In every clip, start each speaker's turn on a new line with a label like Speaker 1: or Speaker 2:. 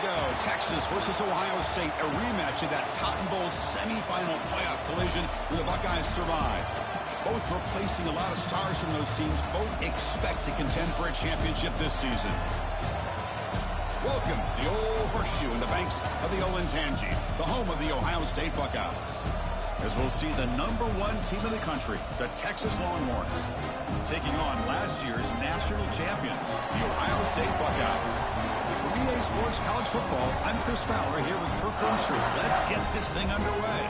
Speaker 1: go. Texas versus Ohio State, a rematch of that Cotton Bowl semifinal playoff collision where the Buckeyes survived. Both replacing a lot of stars from those teams. Both expect to contend for a championship this season. Welcome to the Old Horseshoe in the banks of the Olentangy, the home of the Ohio State Buckeyes. As we'll see the #1 team in the country, the Texas Longhorns, taking on last year's national champions, the Ohio State Buckeyes. For EA Sports College Football, I'm Chris Fowler here with Kirk Herbstreit. Let's get this thing underway.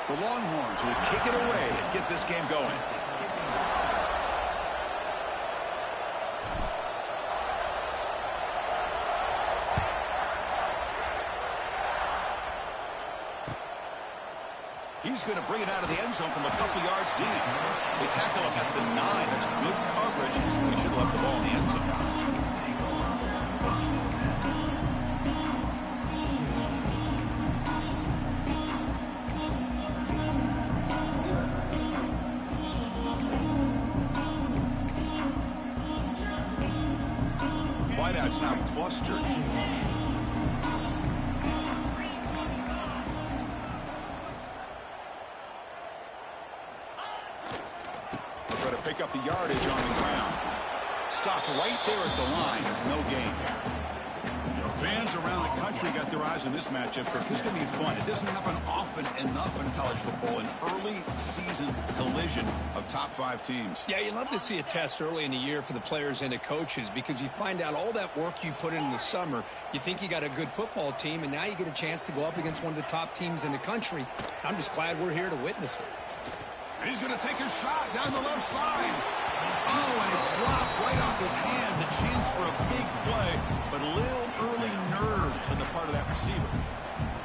Speaker 1: The Longhorns will kick it away and get this game going. He's going to bring it out of the end zone from a couple yards deep. They tackle him at the 9. That's good coverage. He should have left the ball in the end zone. Wideout's now clustered. They'll try to pick up the yardage on the ground. Stopped right there at the line. No gain. Fans around the country got their eyes on this matchup. This is going to be fun. It doesn't happen often enough in college football, an early season collision of top 5 teams.
Speaker 2: Yeah, you love to see a test early in the year for the players and the coaches because you find out all that work you put in the summer. You think you got a good football team, and now you get a chance to go up against one of the top teams in the country. I'm just glad we're here to witness it.
Speaker 1: And he's going to take a shot down the left side. Oh, and it's dropped right off his hands. A chance for a big play, but a little early nerves on the part of that receiver.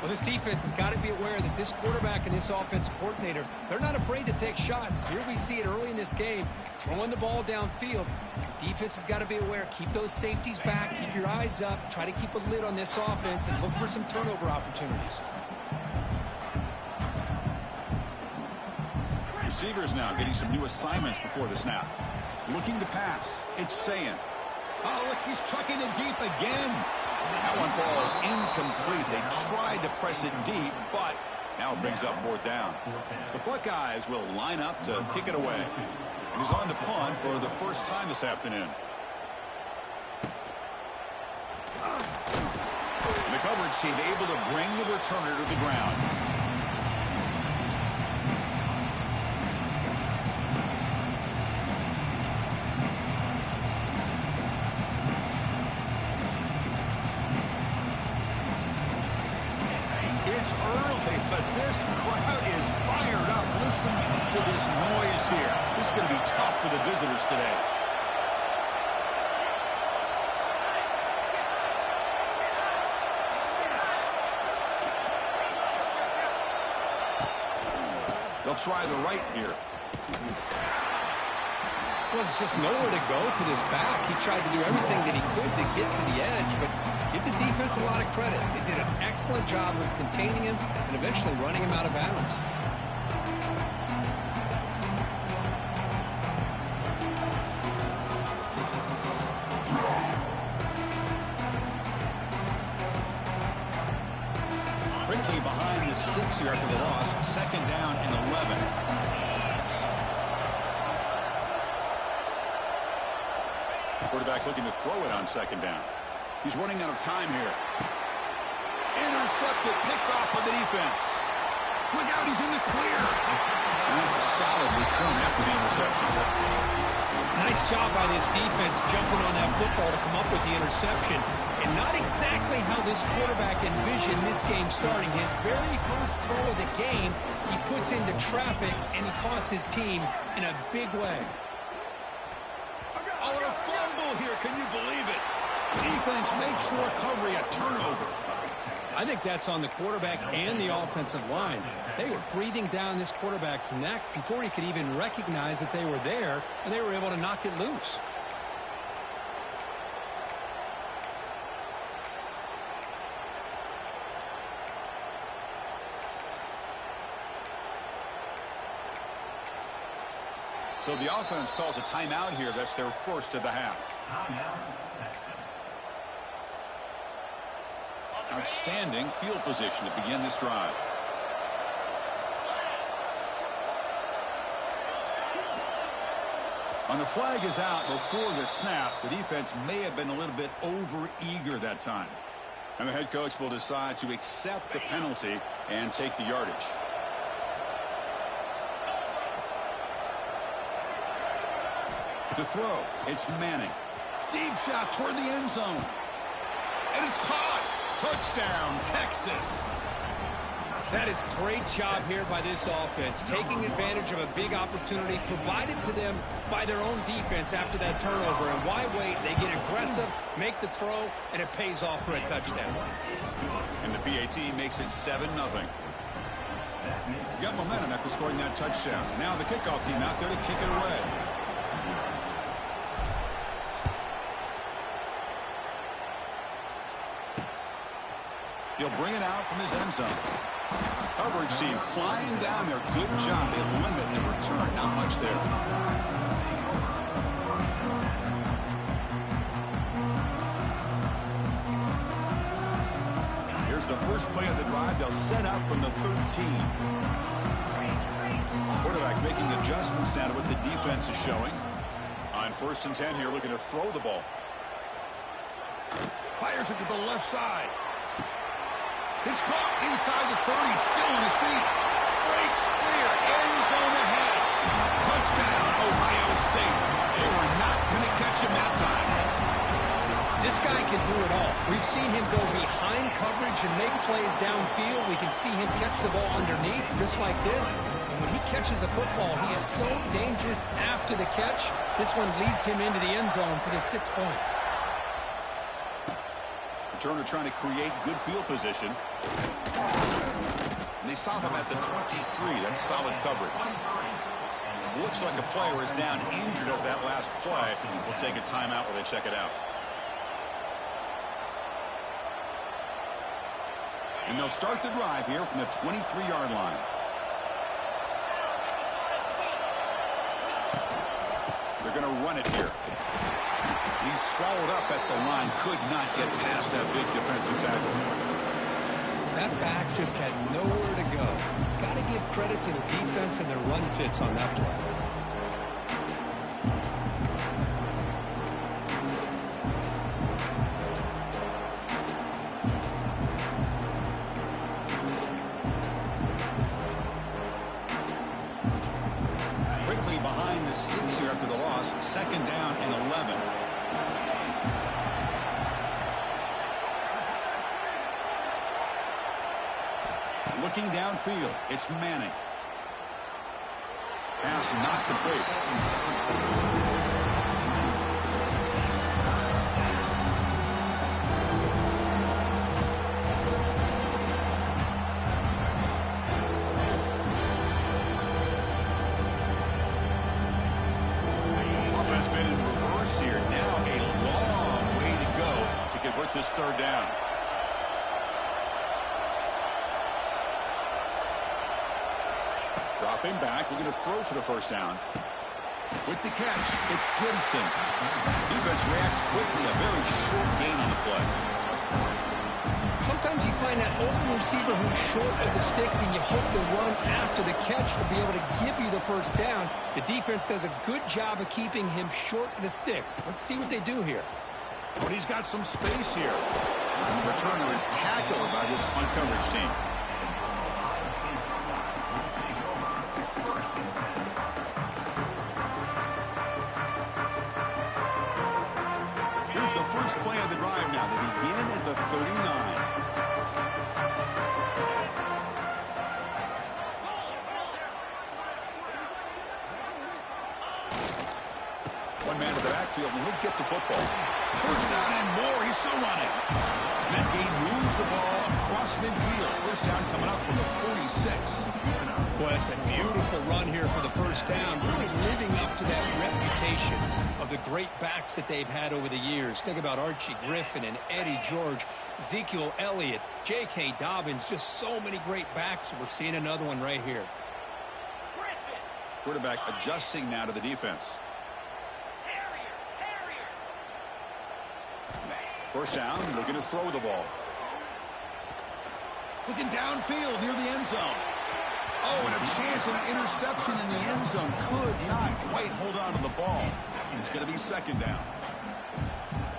Speaker 2: Well, this defense has got to be aware that this quarterback and this offensive coordinator, they're not afraid to take shots. Here we see it early in this game, throwing the ball downfield. The defense has got to be aware. Keep those safeties back. Keep your eyes up. Try to keep a lid on this offense and look for some turnover opportunities.
Speaker 1: Receivers now getting some new assignments before the snap. Looking to pass. It's Sayin. Oh, look, he's trucking it deep again. That one falls incomplete. They tried to press it deep, but now it brings up 4th down. The Buckeyes will line up to kick it away. And he's on to punt for the first time this afternoon. The coverage team able to bring the returner to the ground. It's early, but this crowd is fired up. Listen to this noise here. This is going to be tough for the visitors today. They'll try the right here.
Speaker 2: Well, there's just nowhere to go for this back. He tried to do everything that he could to get to the edge, but give the defense a lot of credit. They did an excellent job of containing him and eventually running him out of bounds.
Speaker 1: Ricky behind the sticks here after the loss. 2nd down and 11. Quarterback looking to throw it on 2nd down. He's running out of time here. Intercepted, picked off by the defense. Look out, he's in the clear. And that's a solid return after the interception.
Speaker 2: Nice job by this defense jumping on that football to come up with the interception. And not exactly how this quarterback envisioned this game starting. His very first throw of the game, he puts into traffic, and he costs his team in a big way.
Speaker 1: Oh, and a fumble here. Can you believe it? Defense makes the recovery a turnover.
Speaker 2: I think that's on the quarterback and the offensive line. They were breathing down this quarterback's neck before he could even recognize that they were there, and they were able to knock it loose.
Speaker 1: So the offense calls a timeout here. That's their first of the half. Outstanding field position to begin this drive. And the flag is out before the snap. The defense may have been a little bit over-eager that time. And the head coach will decide to accept the penalty and take the yardage. To throw, it's Manning. Deep shot toward the end zone. And it's caught. Touchdown, Texas.
Speaker 2: That is great job here by this offense, taking advantage of a big opportunity provided to them by their own defense after that turnover. And why wait? They get aggressive, make the throw, and it pays off for a touchdown.
Speaker 1: And the PAT makes it 7-0. Got momentum after scoring that touchdown. Now the kickoff team out there to kick it away. He'll bring it out from his end zone. Coverage team flying down there. Good job. They limit the return. Not much there. Here's the first play of the drive. They'll set up from the 13. Quarterback making adjustments now to what the defense is showing. On 1st and 10 here, looking to throw the ball. Fires it to the left side. It's caught inside the 30, still on his feet. Breaks clear, end zone ahead. Touchdown, Ohio State. They were not going to catch him that time.
Speaker 2: This guy can do it all. We've seen him go behind coverage and make plays downfield. We can see him catch the ball underneath, just like this. And when he catches a football, he is so dangerous after the catch. This one leads him into the end zone for the 6 points.
Speaker 1: Turner trying to create good field position. And they stop him at the 23. That's solid coverage. Looks like a player is down injured at that last play. We'll take a timeout while they check it out. And they'll start the drive here from the 23-yard line. They're going to run it here. He's swallowed up at the line. Could not get past that big defensive tackle.
Speaker 2: That back just had nowhere to go. Got to give credit to the defense and their run fits on that play.
Speaker 1: Quickly behind the sticks here after the loss. 2nd down and 11. Looking downfield, it's Manning. Pass not complete. Offense been in reverse here. Now a long way to go to convert this 3rd down. Dropping back, looking to throw for the 1st down. With the catch, it's Gibson. Defense reacts quickly, a very short gain on the play.
Speaker 2: Sometimes you find that open receiver who's short of the sticks, and you hope the run after the catch will be able to give you the 1st down. The defense does a good job of keeping him short of the sticks. Let's see what they do here.
Speaker 1: But he's got some space here. And the returner is tackled by this punt coverage team. Here's the first play of the drive now. They begin at the 39. One man to the backfield, and he'll get the football. 1st down and more. He's still running. That game moves the ball across midfield. First down coming up from the 46.
Speaker 2: Well, it's a beautiful run here for the first down, really living up to that reputation of the great backs that they've had over the years. Think about Archie Griffin and Eddie George, Ezekiel Elliott, J.K. Dobbins, just so many great backs. We're seeing another one right here.
Speaker 1: Quarterback adjusting now to the defense. First down, looking to throw the ball. Looking downfield near the end zone. Oh, and a chance of an interception in the end zone. Could not quite hold on to the ball. It's going to be second down.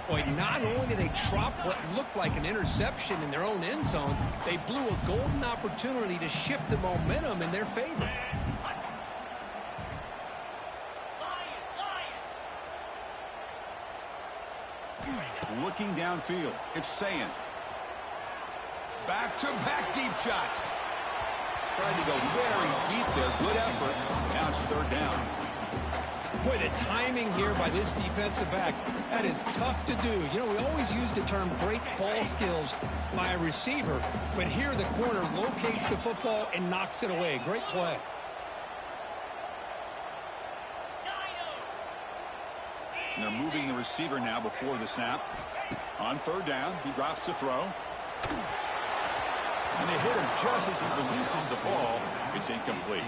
Speaker 2: Boy, not only did they drop what looked like an interception in their own end zone, they blew a golden opportunity to shift the momentum in their favor.
Speaker 1: Looking downfield, it's Sayin. Back-to-back deep shots. Tried to go very deep there. Good effort. Now it's third down.
Speaker 2: Boy, the timing here by this defensive back, that is tough to do. You know, we always use the term great ball skills by a receiver, but here the corner locates the football and knocks it away. Great play.
Speaker 1: And they're moving the receiver now before the snap. On third down, he drops to throw. And they hit him just as he releases the ball. It's incomplete.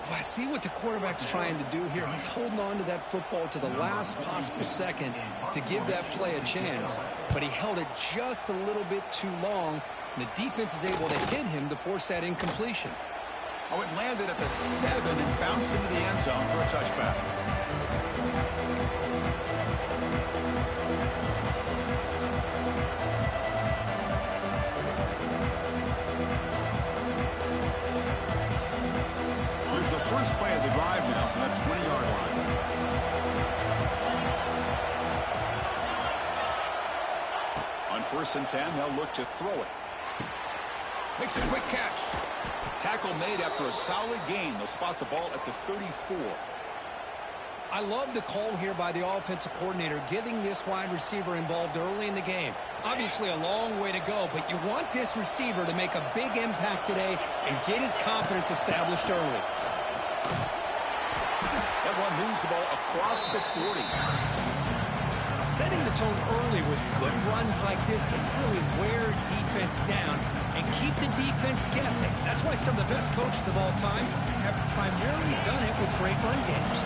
Speaker 2: Well, I see what the quarterback's trying to do here. He's holding on to that football to the last possible second to give that play a chance. But he held it just a little bit too long. And the defense is able to hit him to force that incompletion.
Speaker 1: Oh, it landed at the 7 and bounced into the end zone for a touchback. First play of the drive now from that 20-yard line. On first and 10, they'll look to throw it. Makes a quick catch. Tackle made after a solid gain. They'll spot the ball at the 34.
Speaker 2: I love the call here by the offensive coordinator, getting this wide receiver involved early in the game. Obviously a long way to go, but you want this receiver to make a big impact today and get his confidence established early.
Speaker 1: That one moves the ball across the 40.
Speaker 2: Setting the tone early with good runs like this can really wear defense down and keep the defense guessing. That's why some of the best coaches of all time have primarily done it with great run games.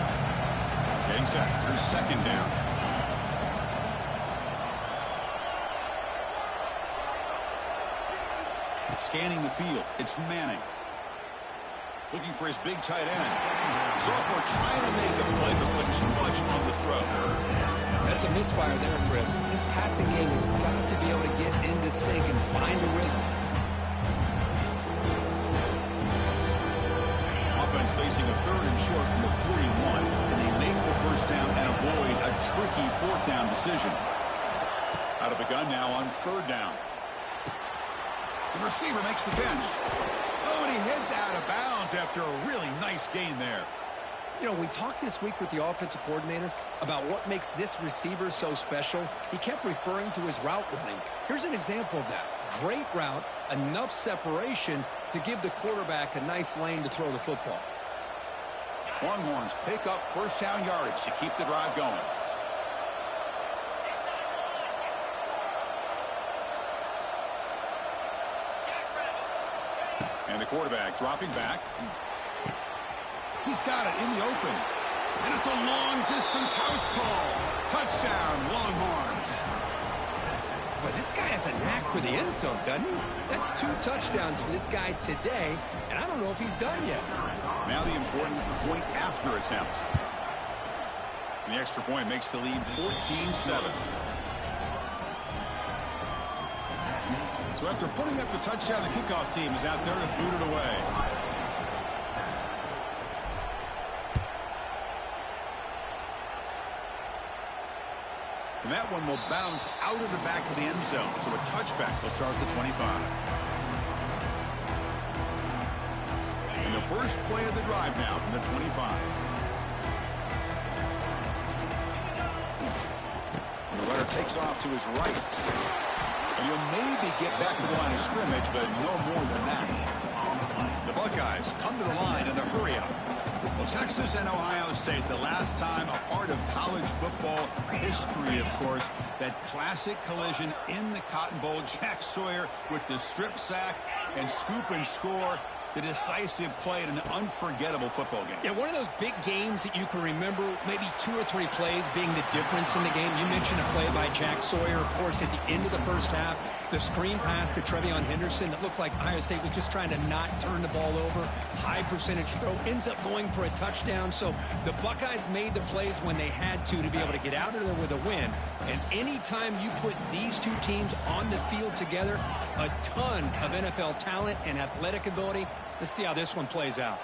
Speaker 1: Getting set. Here's second down. Scanning the field. It's Manning. Looking for his big tight end. Sophomore trying to make a play, but put too much on the throw.
Speaker 2: That's a misfire there, Chris. This passing game has got to be able to get into sync and find a rhythm.
Speaker 1: Offense facing a third and short from the 41. And they make the first down and avoid a tricky fourth down decision. Out of the gun now on third down. The receiver makes the bench. Oh, and he heads out of bounds after a really nice gain there.
Speaker 2: You know, we talked this week with the offensive coordinator about what makes this receiver so special. He kept referring to his route running. Here's an example of that. Great route, enough separation to give the quarterback a nice lane to throw the football.
Speaker 1: Longhorns pick up first down yardage to keep the drive going. And the quarterback dropping back. He's got it in the open. And it's a long-distance house call. Touchdown, Longhorns.
Speaker 2: But this guy has a knack for the end zone, doesn't he? That's 2 touchdowns for this guy today, and I don't know if he's done yet.
Speaker 1: Now the important point after attempt. And the extra point makes the lead 14-7. So after putting up the touchdown, the kickoff team is out there to boot it away. And that one will bounce out of the back of the end zone. So a touchback will start the 25. And the first play of the drive now from the 25. And the runner takes off to his right. And he'll maybe get back to the line of scrimmage, but no more than that. The Buckeyes come to the line in the hurry up. Well, Texas and Ohio State, the last time a part of college football history, of course, that classic collision in the Cotton Bowl. Jack Sawyer with the strip sack and scoop and score. The decisive play in an unforgettable football game.
Speaker 2: Yeah, one of those big games that you can remember, maybe 2 or 3 plays being the difference in the game. You mentioned a play by Jack Sawyer, of course, at the end of the first half. The screen pass to Trevion Henderson that looked like Ohio State was just trying to not turn the ball over. High percentage throw, ends up going for a touchdown. So the Buckeyes made the plays when they had to be able to get out of there with a win. And anytime you put these two teams on the field together, a ton of NFL talent and athletic ability. Let's see how this one plays out.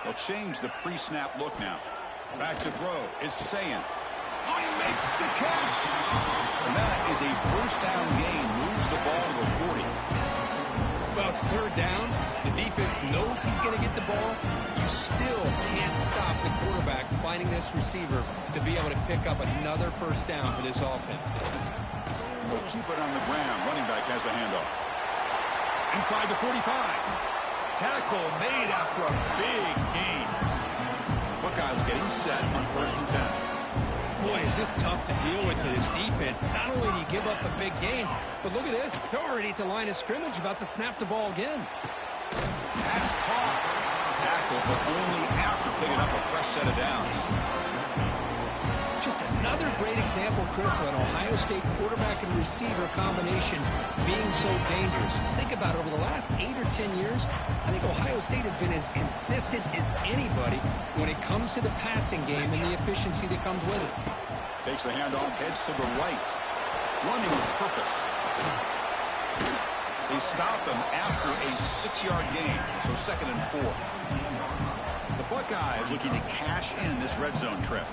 Speaker 1: They'll change the pre-snap look now. Back to throw. It's Sayin. Oh, he makes the catch. And that is a first down gain. Moves the ball to the 40.
Speaker 2: Well, it's third down. The defense knows he's going to get the ball. You still can't stop the quarterback finding this receiver to be able to pick up another first down for this offense.
Speaker 1: We'll keep it on the ground. Running back has the handoff. Inside the 45. Tackle made after a big gain. Buckeyes getting set on 1st and 10.
Speaker 2: Boy, is this tough to deal with for this defense. Not only do you give up a big gain, but look at this. They're already at the line of scrimmage, about to snap the ball again.
Speaker 1: Pass caught. Tackle, but only after picking up a fresh set of downs.
Speaker 2: Just another great example, Chris, of an Ohio State quarterback and receiver combination being so dangerous. Think about it, over the last 8 or 10 years, I think Ohio State has been as consistent as anybody when it comes to the passing game and the efficiency that comes with it.
Speaker 1: Takes the handoff, heads to the right. Running with purpose. They stop him after a 6-yard gain, so 2nd and 4. The Buckeyes looking to cash in this red zone trip.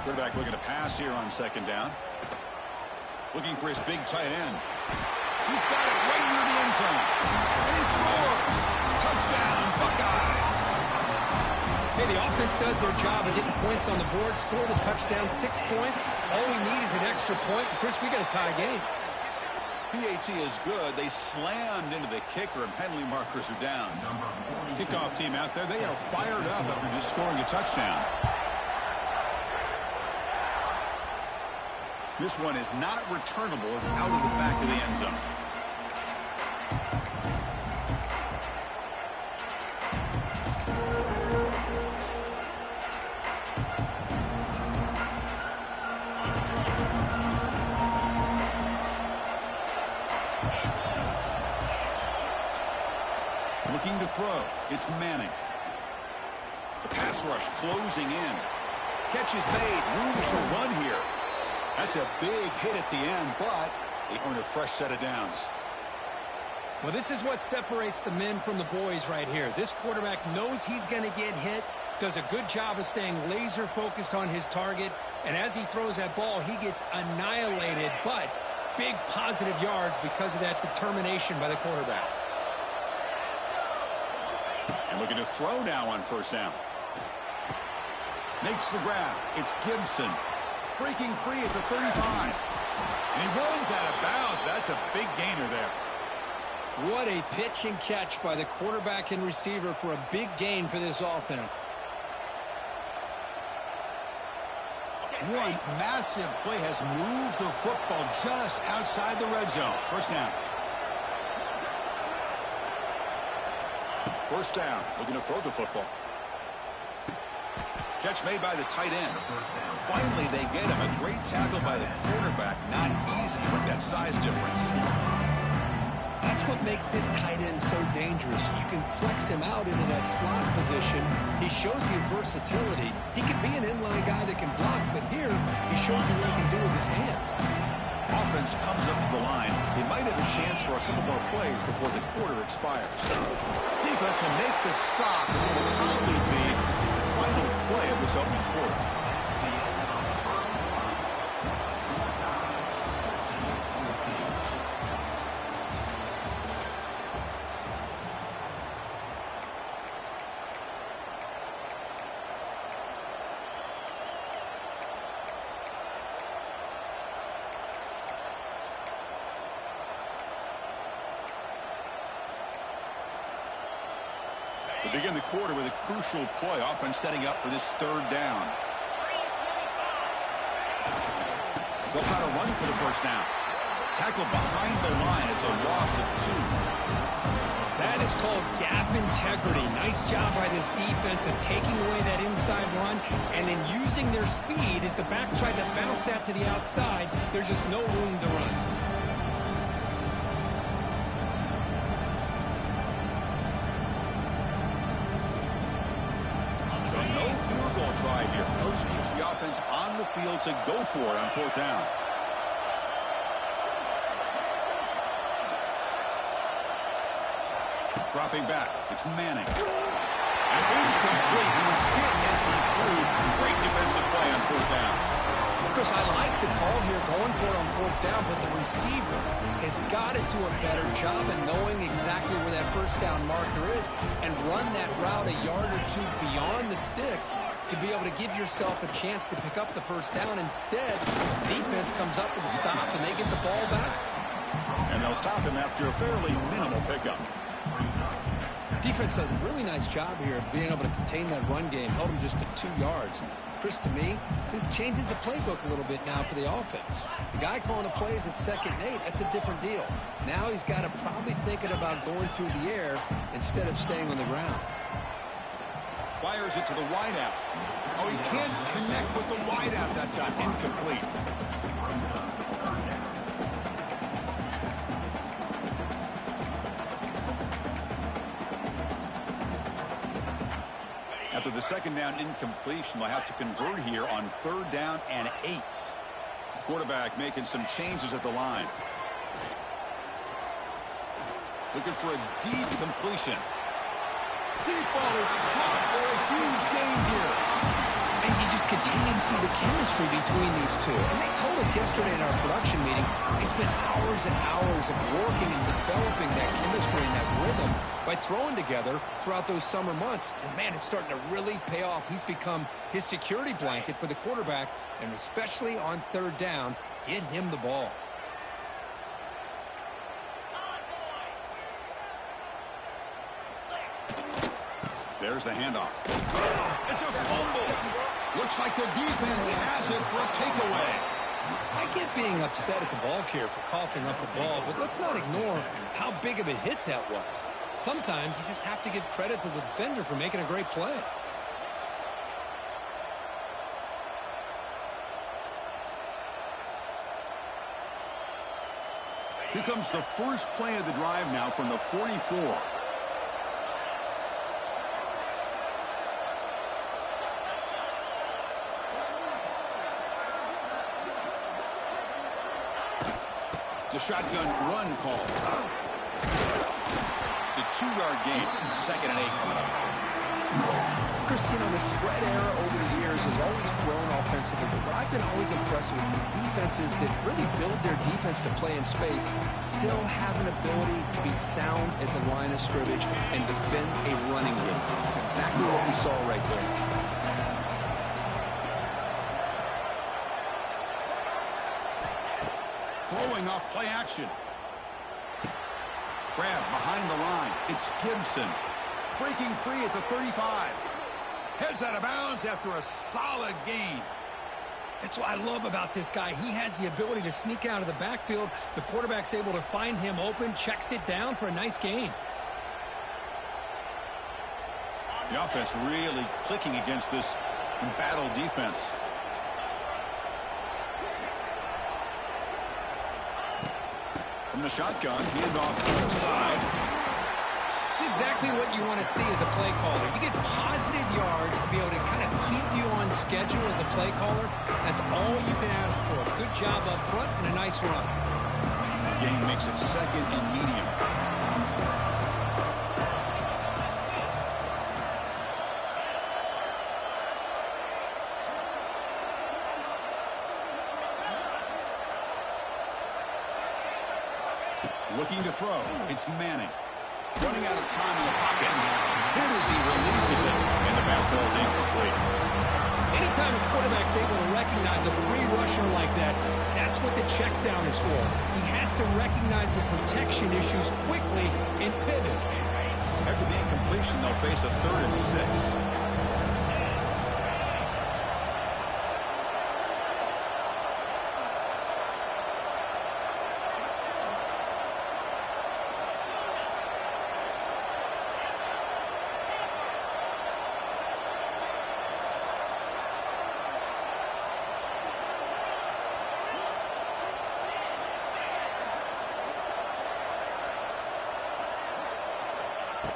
Speaker 1: Quarterback looking to pass here on 2nd down. Looking for his big tight end. He's got it right near the end zone. And he scores! Touchdown, Buckeyes!
Speaker 2: Hey, the offense does their job of getting points on the board, score the touchdown, 6 points. All we need is an extra point. Chris, we got a tie game.
Speaker 1: PAT is good. They slammed into the kicker, and penalty markers are down. Kickoff team out there, they are fired up after just scoring a touchdown. This one is not returnable. It's out of the back of the end zone. Looking to throw. It's Manning. The pass rush closing in. Catch is made. Room to run here. That's a big hit at the end, but they earn a fresh set of downs.
Speaker 2: Well, this is what separates the men from the boys right here. This quarterback knows he's going to get hit, does a good job of staying laser focused on his target, and as he throws that ball, he gets annihilated, but big positive yards because of that determination by the quarterback.
Speaker 1: And looking to throw now on 1st down. Makes the grab. It's Gibson. Breaking free at the 35. And he runs out of bounds. That's a big gainer there.
Speaker 2: What a pitch and catch by the quarterback and receiver for a big gain for this offense.
Speaker 1: One massive play has moved the football just outside the red zone. 1st down. 1st down. Looking to throw the football. Catch made by the tight end. Finally, they get him. A great tackle by the quarterback. Not easy with that size difference.
Speaker 2: That's what makes this tight end so dangerous. You can flex him out into that slot position. He shows his versatility. He can be an inline guy that can block, but here he shows you what he can do with his hands.
Speaker 1: Offense comes up to the line. They might have a chance for a couple more plays before the quarter expires. Defense will make the stop, and it will probably be the final play of this opening quarter. begin the quarter with a crucial play. Offense setting up for this third down. They'll try to run for the first down. Tackled behind the line. It's a loss of 2.
Speaker 2: That is called gap integrity. Nice job by this defense of taking away that inside run and then using their speed as the back tried to bounce that to the outside. There's just no room to run.
Speaker 1: So no field goal try here. Coach keeps the offense on the field to go for it on 4th down. Dropping back. It's Manning. It's incomplete. He was hit as he threw. Great defensive play on 4th down.
Speaker 2: Chris, I like the call here going for it on 4th down, but the receiver has got to do a better job of knowing exactly where that first down marker is and run that route a yard or 2 beyond the sticks to be able to give yourself a chance to pick up the first down. Instead, defense comes up with a stop and they get the ball back.
Speaker 1: And they'll stop him after a fairly minimal pickup.
Speaker 2: Defense does a really nice job here of being able to contain that run game, held him just to 2 yards. Chris, to me, this changes the playbook a little bit now for the offense. The guy calling the plays at 2nd and 8, that's a different deal. Now he's got to probably thinking about going through the air instead of staying on the ground.
Speaker 1: Fires it to the wideout. Oh, he can't connect with the wideout that time. Incomplete. After the 2nd down incompletion, they'll have to convert here on 3rd down and 8. Quarterback making some changes at the line. Looking for a deep completion. Deep ball is caught for a huge gain here.
Speaker 2: And you just continue to see the chemistry between these two. And they told us yesterday in our production meeting, they spent hours and hours of working and developing that chemistry and that rhythm by throwing together throughout those summer months. And, man, it's starting to really pay off. He's become his security blanket for the quarterback, and especially on 3rd down, get him the ball.
Speaker 1: There's the handoff. It's a fumble. Looks like the defense has it for a takeaway.
Speaker 2: I get being upset at the ball carrier for coughing up the ball, but let's not ignore how big of a hit that was. Sometimes you just have to give credit to the defender for making a great play.
Speaker 1: Here comes the first play of the drive now from the 44. It's a shotgun run call. It's a 2-yard gain. 2nd and 8 coming up.
Speaker 2: Chris, you know, the spread era over the years has always grown offensively, but what I've been always impressed with defenses that really build their defense to play in space still have an ability to be sound at the line of scrimmage and defend a running game. It's exactly what we saw right there.
Speaker 1: Throwing off play action. Grab behind the line. It's Gibson. Breaking free at the 35. Heads out of bounds after a solid gain.
Speaker 2: That's what I love about this guy. He has the ability to sneak out of the backfield. The quarterback's able to find him open, checks it down for a nice gain.
Speaker 1: The offense really clicking against this embattled defense. From the shotgun, handoff to the side.
Speaker 2: It's exactly what you want to see as a play caller. You get positive yards to be able to kind of keep you on schedule as a play caller. That's all you can ask for. Good job up front and a nice run.
Speaker 1: The game makes it 2nd and medium. Looking to throw. It's Manning. Running out of time in the pocket. Hit as he releases it, and the pass ball is incomplete.
Speaker 2: Anytime a quarterback's able to recognize a free rusher like that, that's what the check down is for. He has to recognize the protection issues quickly and pivot.
Speaker 1: After the incompletion, they'll face a 3rd and 6.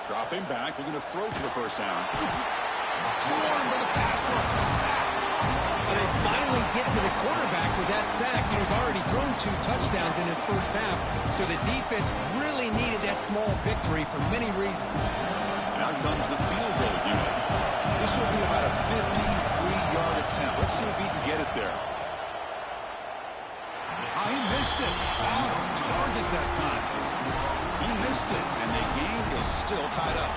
Speaker 1: Dropping back, looking to throw for the first down. Swarmed by the pass rush, a sack.
Speaker 2: And they finally get to the quarterback with that sack. He's already thrown 2 touchdowns in his first half, so the defense really needed that small victory for many reasons.
Speaker 1: And out comes the field goal unit. This will be about a 53-yard attempt. Let's see if he can get it there. He missed it. Off target that time. He missed it, and the game is still tied up.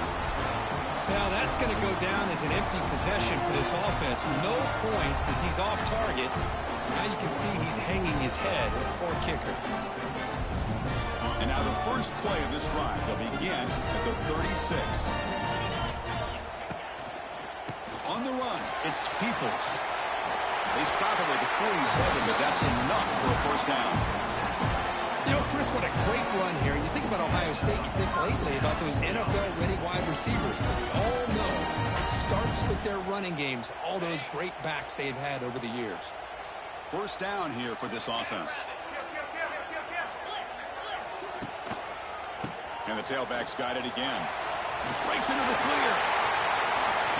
Speaker 2: Now that's going to go down as an empty possession for this offense. No points as he's off target. Now you can see he's hanging his head. Poor kicker.
Speaker 1: And now the first play of this drive will begin at the 36. On the run, it's Peoples. They stop him at the 47, but that's enough for a first down.
Speaker 2: You know, Chris, what a great run here. You think about Ohio State, you think lately about those NFL-ready wide receivers. But we all know it starts with their running games, all those great backs they've had over the years.
Speaker 1: First down here for this offense. And the tailback's got it again. Breaks into the clear.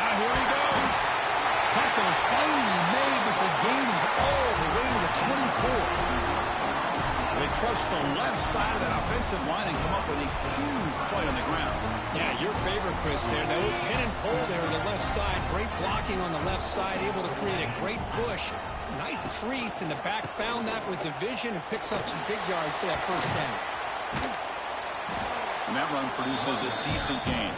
Speaker 1: Now here he goes. Tackle is finally made, but the gain is all the way to the 24. They trust the left side of that offensive line and come up with a huge play on the ground.
Speaker 2: Yeah, your favorite, Chris, there. No pin and pull there on the left side. Great blocking on the left side, able to create a great push. Nice crease in the back. Found that with the vision and picks up some big yards for that first down.
Speaker 1: And that run produces a decent gain.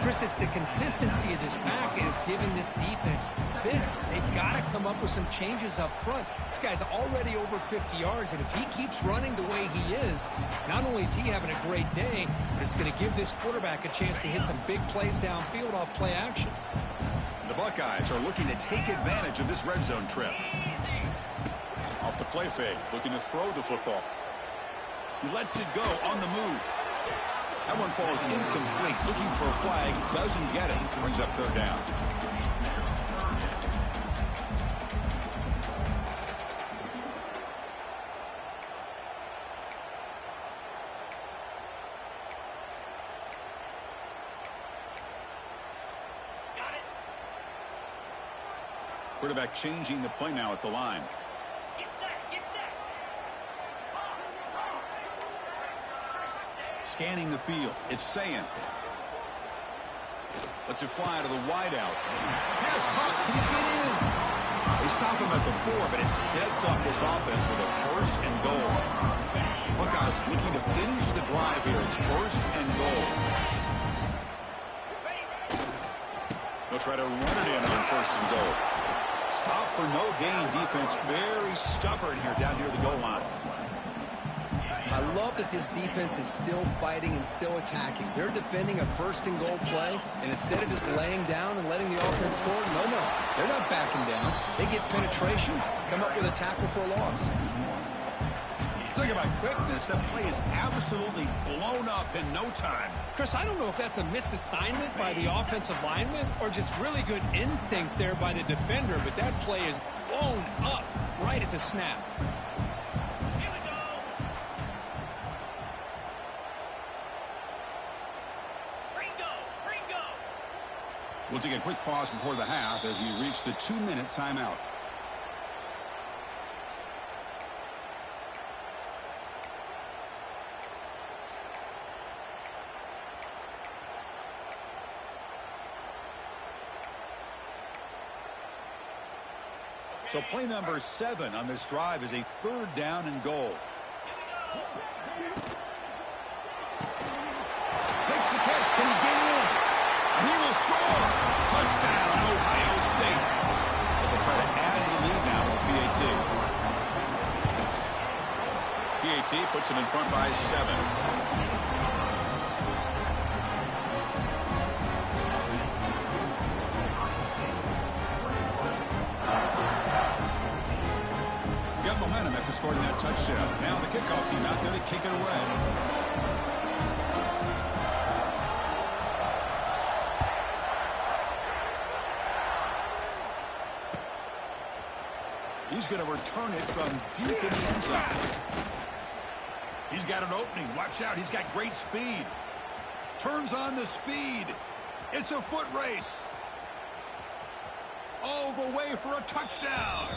Speaker 2: Chris, it's the consistency of this back is giving this defense fits. They've got to come up with some changes up front. This guy's already over 50 yards, and if he keeps running the way he is, not only is he having a great day, but it's going to give this quarterback a chance to hit some big plays downfield off play action.
Speaker 1: The Buckeyes are looking to take advantage of this red zone trip. Off the play fake, looking to throw the football. He lets it go on the move. That one falls incomplete. Looking for a flag. Doesn't get it. Brings up third down. Quarterback changing the play now at the line. Scanning the field. It's Sayin. Lets it fly to the wideout. Pass caught. Can he get in? They stop him at the 4, but it sets up this offense with a first and goal. Buckeyes looking to finish the drive here. It's first and goal. They'll try to run it in on first and goal. Stop for no gain defense. Very stubborn here down near the goal line.
Speaker 2: I love that this defense is still fighting and still attacking. They're defending a first and goal play, and instead of just laying down and letting the offense score, no, they're not backing down. They get penetration, come up with a tackle for a loss.
Speaker 1: Talking about quickness, that play is absolutely blown up in no time.
Speaker 2: Chris, I don't know if that's a misassignment by the offensive lineman or just really good instincts there by the defender, but that play is blown up right at the snap.
Speaker 1: We'll take a quick pause before the half as we reach the 2-minute timeout. So play number 7 on this drive is a third down and goal. Makes the catch. Can he get in? He will score. Touchdown, Ohio State. They'll try to add to the lead now with PAT. PAT puts him in front by 7. scored that touchdown. Now the kickoff team out there to kick it away. He's going to return it from deep in the end zone. He's got an opening. Watch out. He's got great speed. Turns on the speed. It's a foot race. All the way for a touchdown.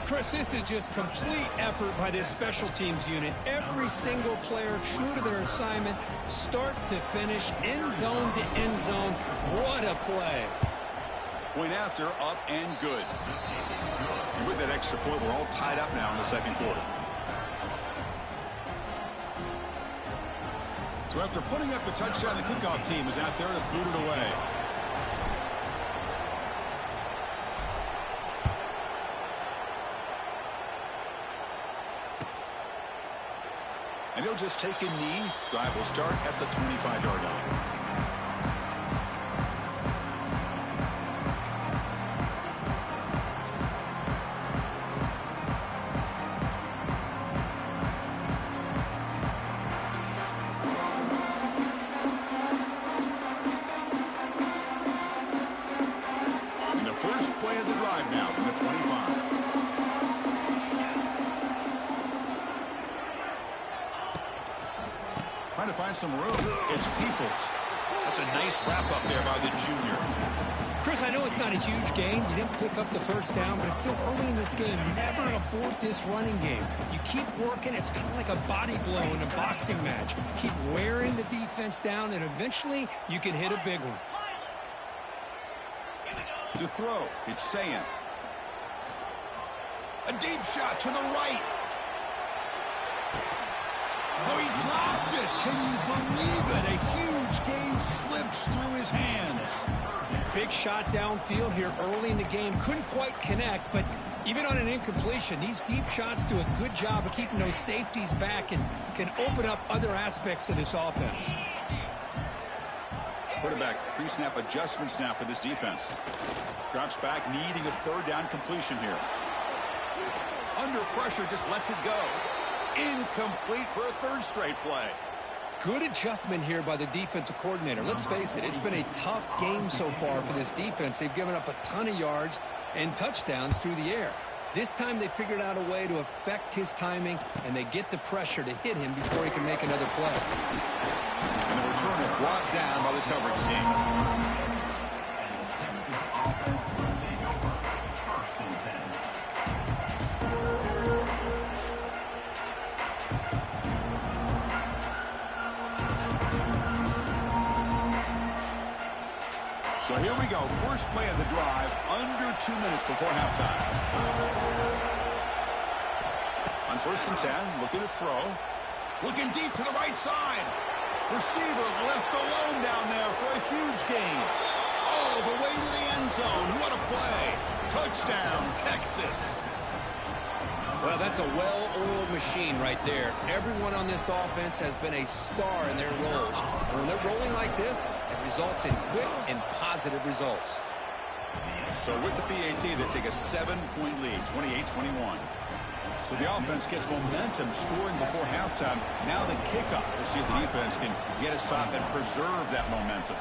Speaker 2: Chris, this is just complete effort by this special teams unit. Every single player true to their assignment, start to finish, end zone to end zone. What a play.
Speaker 1: Point after, up and good. And with that extra point, we're all tied up now in the second quarter. So after putting up a touchdown, the kickoff team is out there to boot it away. And he'll just take a knee. Drive will start at the 25-yard line. Trying to find some room. It's Peoples. That's a nice wrap up there by the junior.
Speaker 2: Chris, I know it's not a huge gain. You didn't pick up the first down, but it's still early in this game. Never abort this running game. You keep working. It's kind of like a body blow in a boxing match. Keep wearing the defense down, and eventually you can hit a big one.
Speaker 1: To throw, it's Sayan. A deep shot to the right. Oh, he dropped it. Can you believe it? A huge gain slips through his hands.
Speaker 2: Big shot downfield here early in the game. Couldn't quite connect, but even on an incompletion, these deep shots do a good job of keeping those safeties back and can open up other aspects of this offense.
Speaker 1: Quarterback pre-snap adjustments now for this defense. Drops back, needing a third down completion here. Under pressure, just lets it go. Incomplete for a third straight play.
Speaker 2: Good adjustment here by the defensive coordinator. Let's face it, it's been a tough game so far for this defense. They've given up a ton of yards and touchdowns through the air. This time they figured out a way to affect his timing, and they get the pressure to hit him before he can make another play.
Speaker 1: And the return is brought down by the coverage team. So here we go. First play of the drive, under 2 minutes before halftime. On 1st and 10, looking to throw. Looking deep to the right side. Receiver left alone down there for a huge gain. All the way to the end zone. What a play. Touchdown, Texas.
Speaker 2: Well, that's a well-oiled machine right there. Everyone on this offense has been a star in their roles. And when they're rolling like this, it results in quick and positive results.
Speaker 1: So with the PAT, they take a 7-point lead, 28-21. So the offense gets momentum scoring before halftime. Now the kickoff. We'll see if the defense can get a stop and preserve that momentum.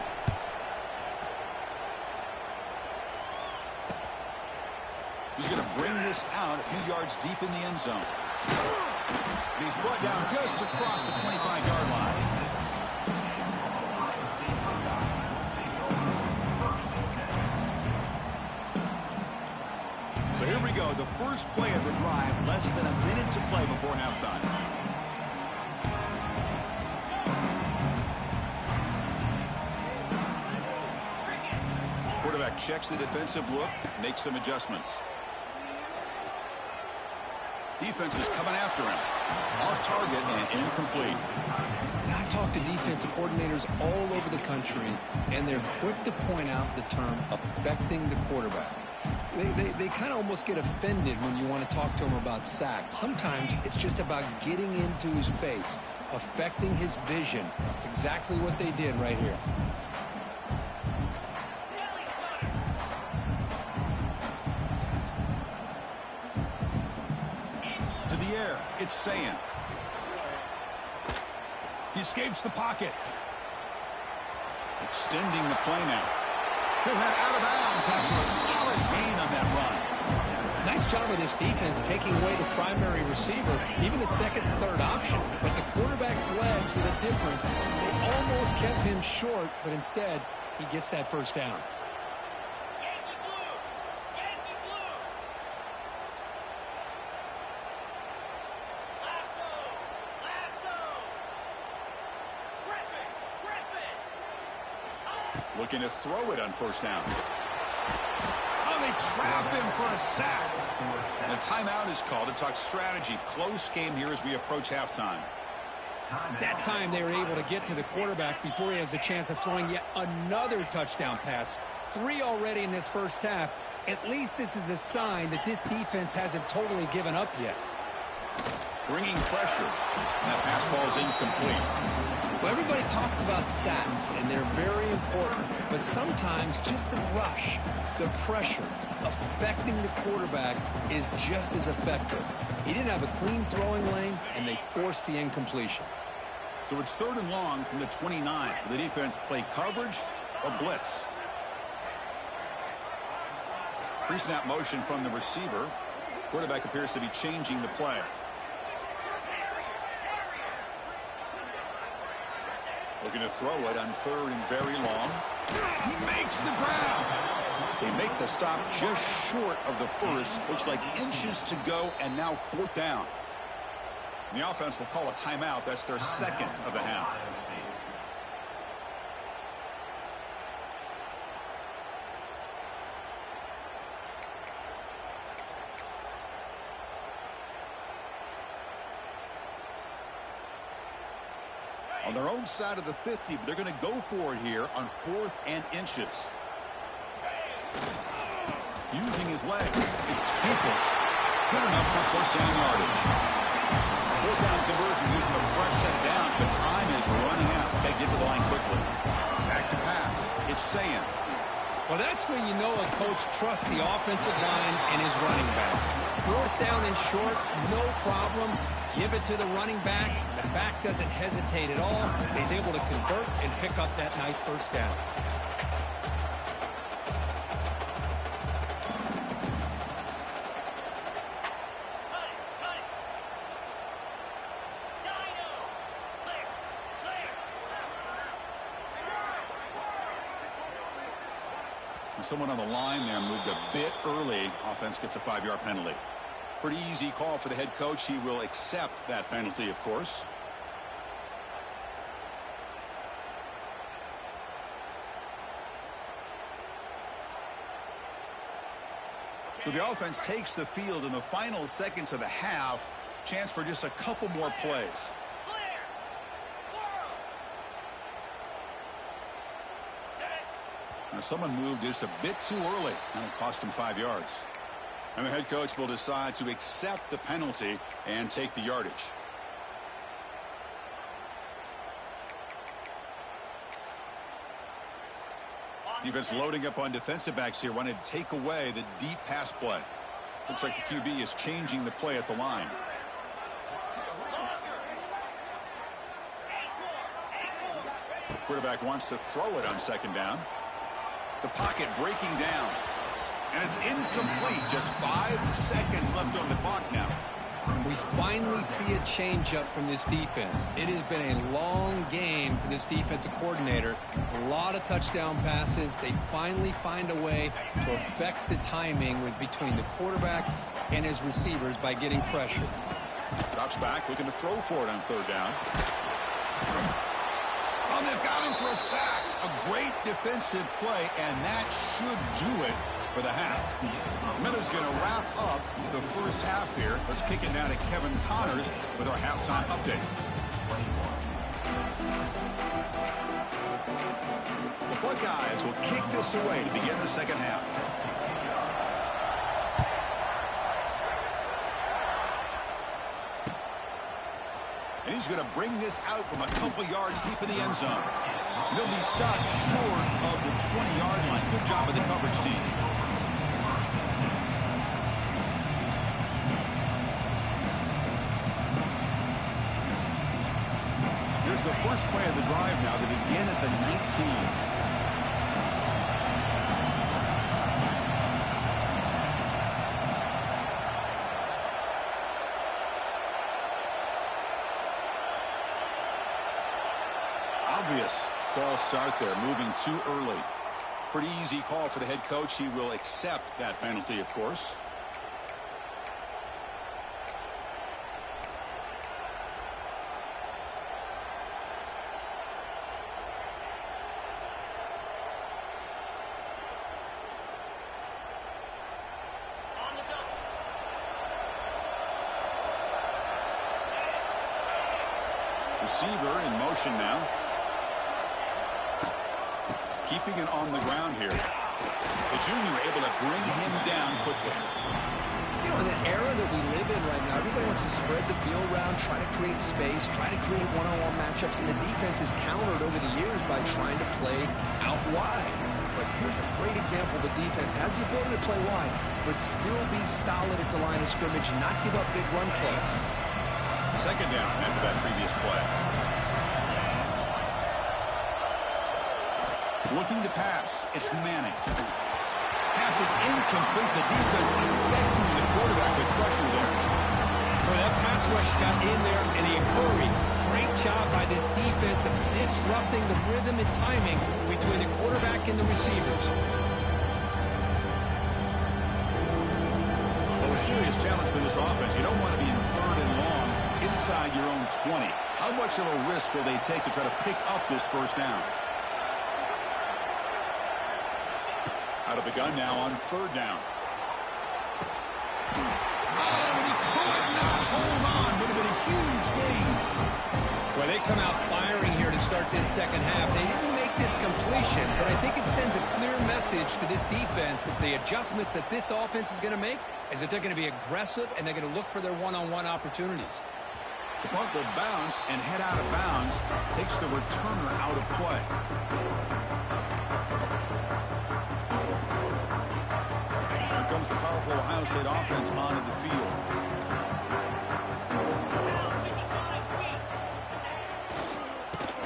Speaker 1: He's going to bring this out a few yards deep in the end zone. And he's brought down just across the 25-yard line. So here we go, the first play of the drive, less than a minute to play before halftime. Quarterback checks the defensive look, makes some adjustments. Defense is coming after him. Off target and incomplete.
Speaker 2: And I talk to defensive coordinators all over the country, and they're quick to point out the term affecting the quarterback. They kind of almost get offended when you want to talk to them about sacks. Sometimes it's just about getting into his face, affecting his vision. That's exactly what they did right here.
Speaker 1: the air. It's Sayin. He escapes the pocket. Extending the play now. He'll head out of bounds after a solid gain on that run.
Speaker 2: Nice job of this defense taking away the primary receiver, even the second and third option. But the quarterback's legs are the difference. They almost kept him short, but instead, he gets that first down.
Speaker 1: Looking to throw it on first down. Oh, they trap him for a sack. And a timeout is called to talk strategy. Close game here as we approach halftime.
Speaker 2: That time they were able to get to the quarterback before he has a chance of throwing yet another touchdown pass. 3 already in this first half. At least this is a sign that this defense hasn't totally given up yet.
Speaker 1: Bringing pressure. And that pass ball is incomplete.
Speaker 2: Well, everybody talks about sacks, and they're very important. But sometimes just the rush, the pressure, affecting the quarterback is just as effective. He didn't have a clean throwing lane, and they forced the incompletion.
Speaker 1: So it's 3rd and long from the 29. The defense play coverage or blitz. Pre-snap motion from the receiver. Quarterback appears to be changing the play. Looking to throw it on 3rd and very long. He makes the grab. They make the stop just short of the first. Looks like inches to go, and now 4th down. The offense will call a timeout. That's their second of the half. On their own side of the 50, but they're going to go for it here on 4th and inches. Using his legs, it's Peoples. Good enough for first down yardage. 4th down conversion using a fresh set of downs, but time is running out. They get to the line quickly. Back to pass. It's Sayin.
Speaker 2: Well, that's where you know a coach trusts the offensive line and his running back. 4th down and short, no problem. Give it to the running back. The back doesn't hesitate at all. He's able to convert and pick up that nice first down.
Speaker 1: Someone on the line there moved a bit early. Offense gets a 5-yard penalty. Pretty easy call for the head coach. He will accept that penalty, of course. So the offense takes the field in the final seconds of the half. Chance for just a couple more plays. Now someone moved just a bit too early, and it cost him 5 yards. And the head coach will decide to accept the penalty and take the yardage. Defense loading up on defensive backs here, wanted to take away the deep pass play. Looks like the QB is changing the play at the line. The quarterback wants to throw it on 2nd down. The pocket breaking down. And it's incomplete. Just 5 seconds left on the clock now.
Speaker 2: We finally see a changeup from this defense. It has been a long game for this defensive coordinator. A lot of touchdown passes. They finally find a way to affect the timing between the quarterback and his receivers by getting pressure.
Speaker 1: Drops back, looking to throw for it on 3rd down. Oh, they've got him for a sack. A great defensive play, and that should do it for the half. Miller's going to wrap up the first half here. Let's kick it now to Kevin Connors with our halftime update. The Buckeyes will kick this away to begin the second half. And he's going to bring this out from a couple yards deep in the end zone. He'll be stopped short of the 20-yard line. Good job of the coverage team. the first play of the drive now. They begin at the 19. Obvious false start there, moving too early. Pretty easy call for the head coach. He will accept that penalty, of course. Receiver in motion now. Keeping it on the ground here. The junior able to bring him down quickly.
Speaker 2: You know, in the era that we live in right now, everybody wants to spread the field around, try to create space, try to create one-on-one matchups, and the defense is countered over the years by trying to play out wide. But here's a great example. The defense has the ability to play wide, but still be solid at the line of scrimmage and not give up big run plays.
Speaker 1: Second down after that previous play. Looking to pass. It's Manning. Pass is incomplete. The defense affecting the quarterback with pressure there.
Speaker 2: Well, that pass rush got in there in a hurry. Great job by this defense of disrupting the rhythm and timing between the quarterback and the receivers.
Speaker 1: Well, a serious challenge for this offense. You don't want to be in third and long inside your own 20. How much of a risk will they take to try to pick up this first down? Out of the gun now on third down. Oh, and he could not hold on. Would have been a huge gain.
Speaker 2: Well, they come out firing here to start this second half. They didn't make this completion, but I think it sends a clear message to this defense that the adjustments that this offense is going to make is that they're going to be aggressive and they're going to look for their one-on-one opportunities.
Speaker 1: The punt will bounce and head out of bounds. Takes the returner out of play. Here comes the powerful Ohio State offense onto the field.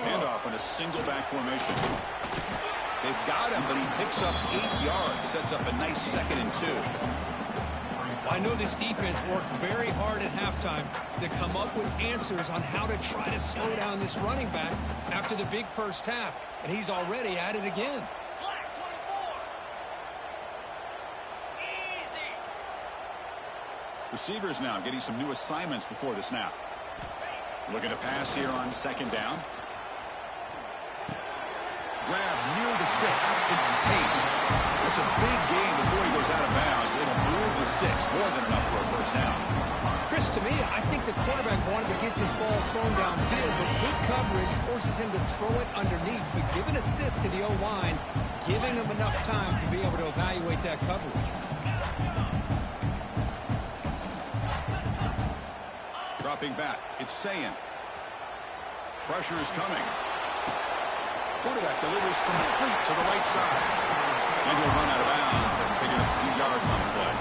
Speaker 1: Handoff in a single back formation. They've got him, but he picks up 8 yards. Sets up a nice 2nd and 2.
Speaker 2: I know this defense worked very hard at halftime to come up with answers on how to try to slow down this running back after the big first half, and he's already at it again.
Speaker 1: Receivers now getting some new assignments before the snap. Looking to pass here on second down. Grab near the sticks. It's Tate. It's a big game before he goes out of bounds. It'll move the sticks. More than enough for a first down.
Speaker 2: Chris, to me, I think the quarterback wanted to get this ball thrown downfield, but good coverage forces him to throw it underneath. But give an assist to the O-line, giving him enough time to be able to evaluate that coverage.
Speaker 1: Dropping back. It's Sayin. Pressure is coming. Quarterback delivers complete to the right side. And he'll run out of bounds and pick up a few yards on the play.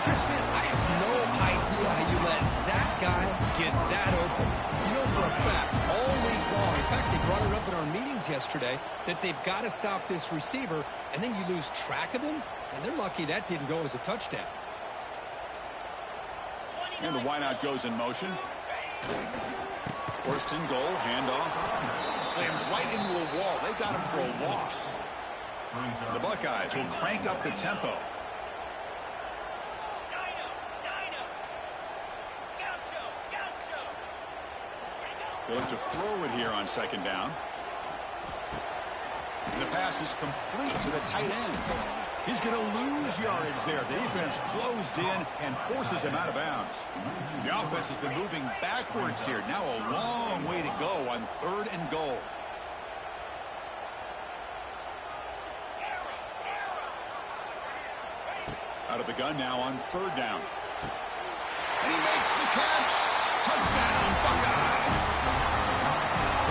Speaker 2: Chris, man, I have no idea how you let that guy get that open. You know for a fact, all week long, in fact, they brought it up in our meetings yesterday, that they've got to stop this receiver, and then you lose track of him, and they're lucky that didn't go as a touchdown.
Speaker 1: And the wideout goes in motion. First and goal, handoff. Slams right into a wall. They've got him for a loss. The Buckeyes will crank up the tempo. They'll look to throw it here on second down. And the pass is complete to the tight end. He's going to lose yardage there. The defense closed in and forces him out of bounds. The offense has been moving backwards here. Now a long way to go on third and goal. Out of the gun now on third down. And he makes the catch. Touchdown, Buckeyes.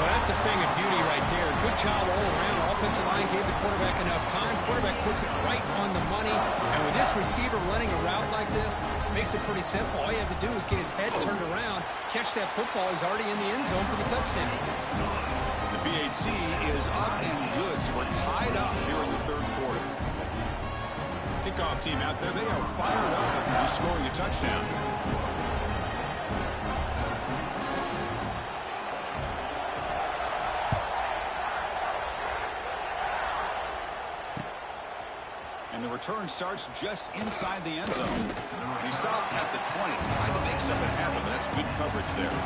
Speaker 2: Well, that's a thing of beauty right there. Good job all around. Offensive line gave the quarterback enough time. Quarterback puts it right on the money. And with this receiver running a route like this, makes it pretty simple. All you have to do is get his head turned around, catch that football. He's already in the end zone for the touchdown.
Speaker 1: The BAT is up and good, so we're tied up here in the third quarter. Kickoff team out there, they are fired up after just scoring a touchdown. And the return starts just inside the end zone. He stopped at the 20, tried to make something happen, but that's good coverage there.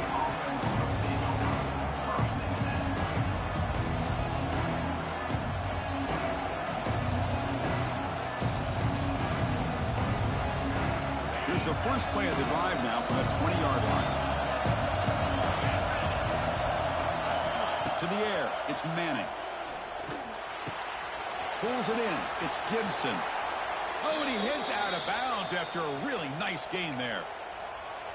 Speaker 1: Here's the first play of the drive now from the 20-yard line. To the air, it's Manning. Pulls it in. It's Gibson. Oh, and he hits out of bounds after a really nice gain there.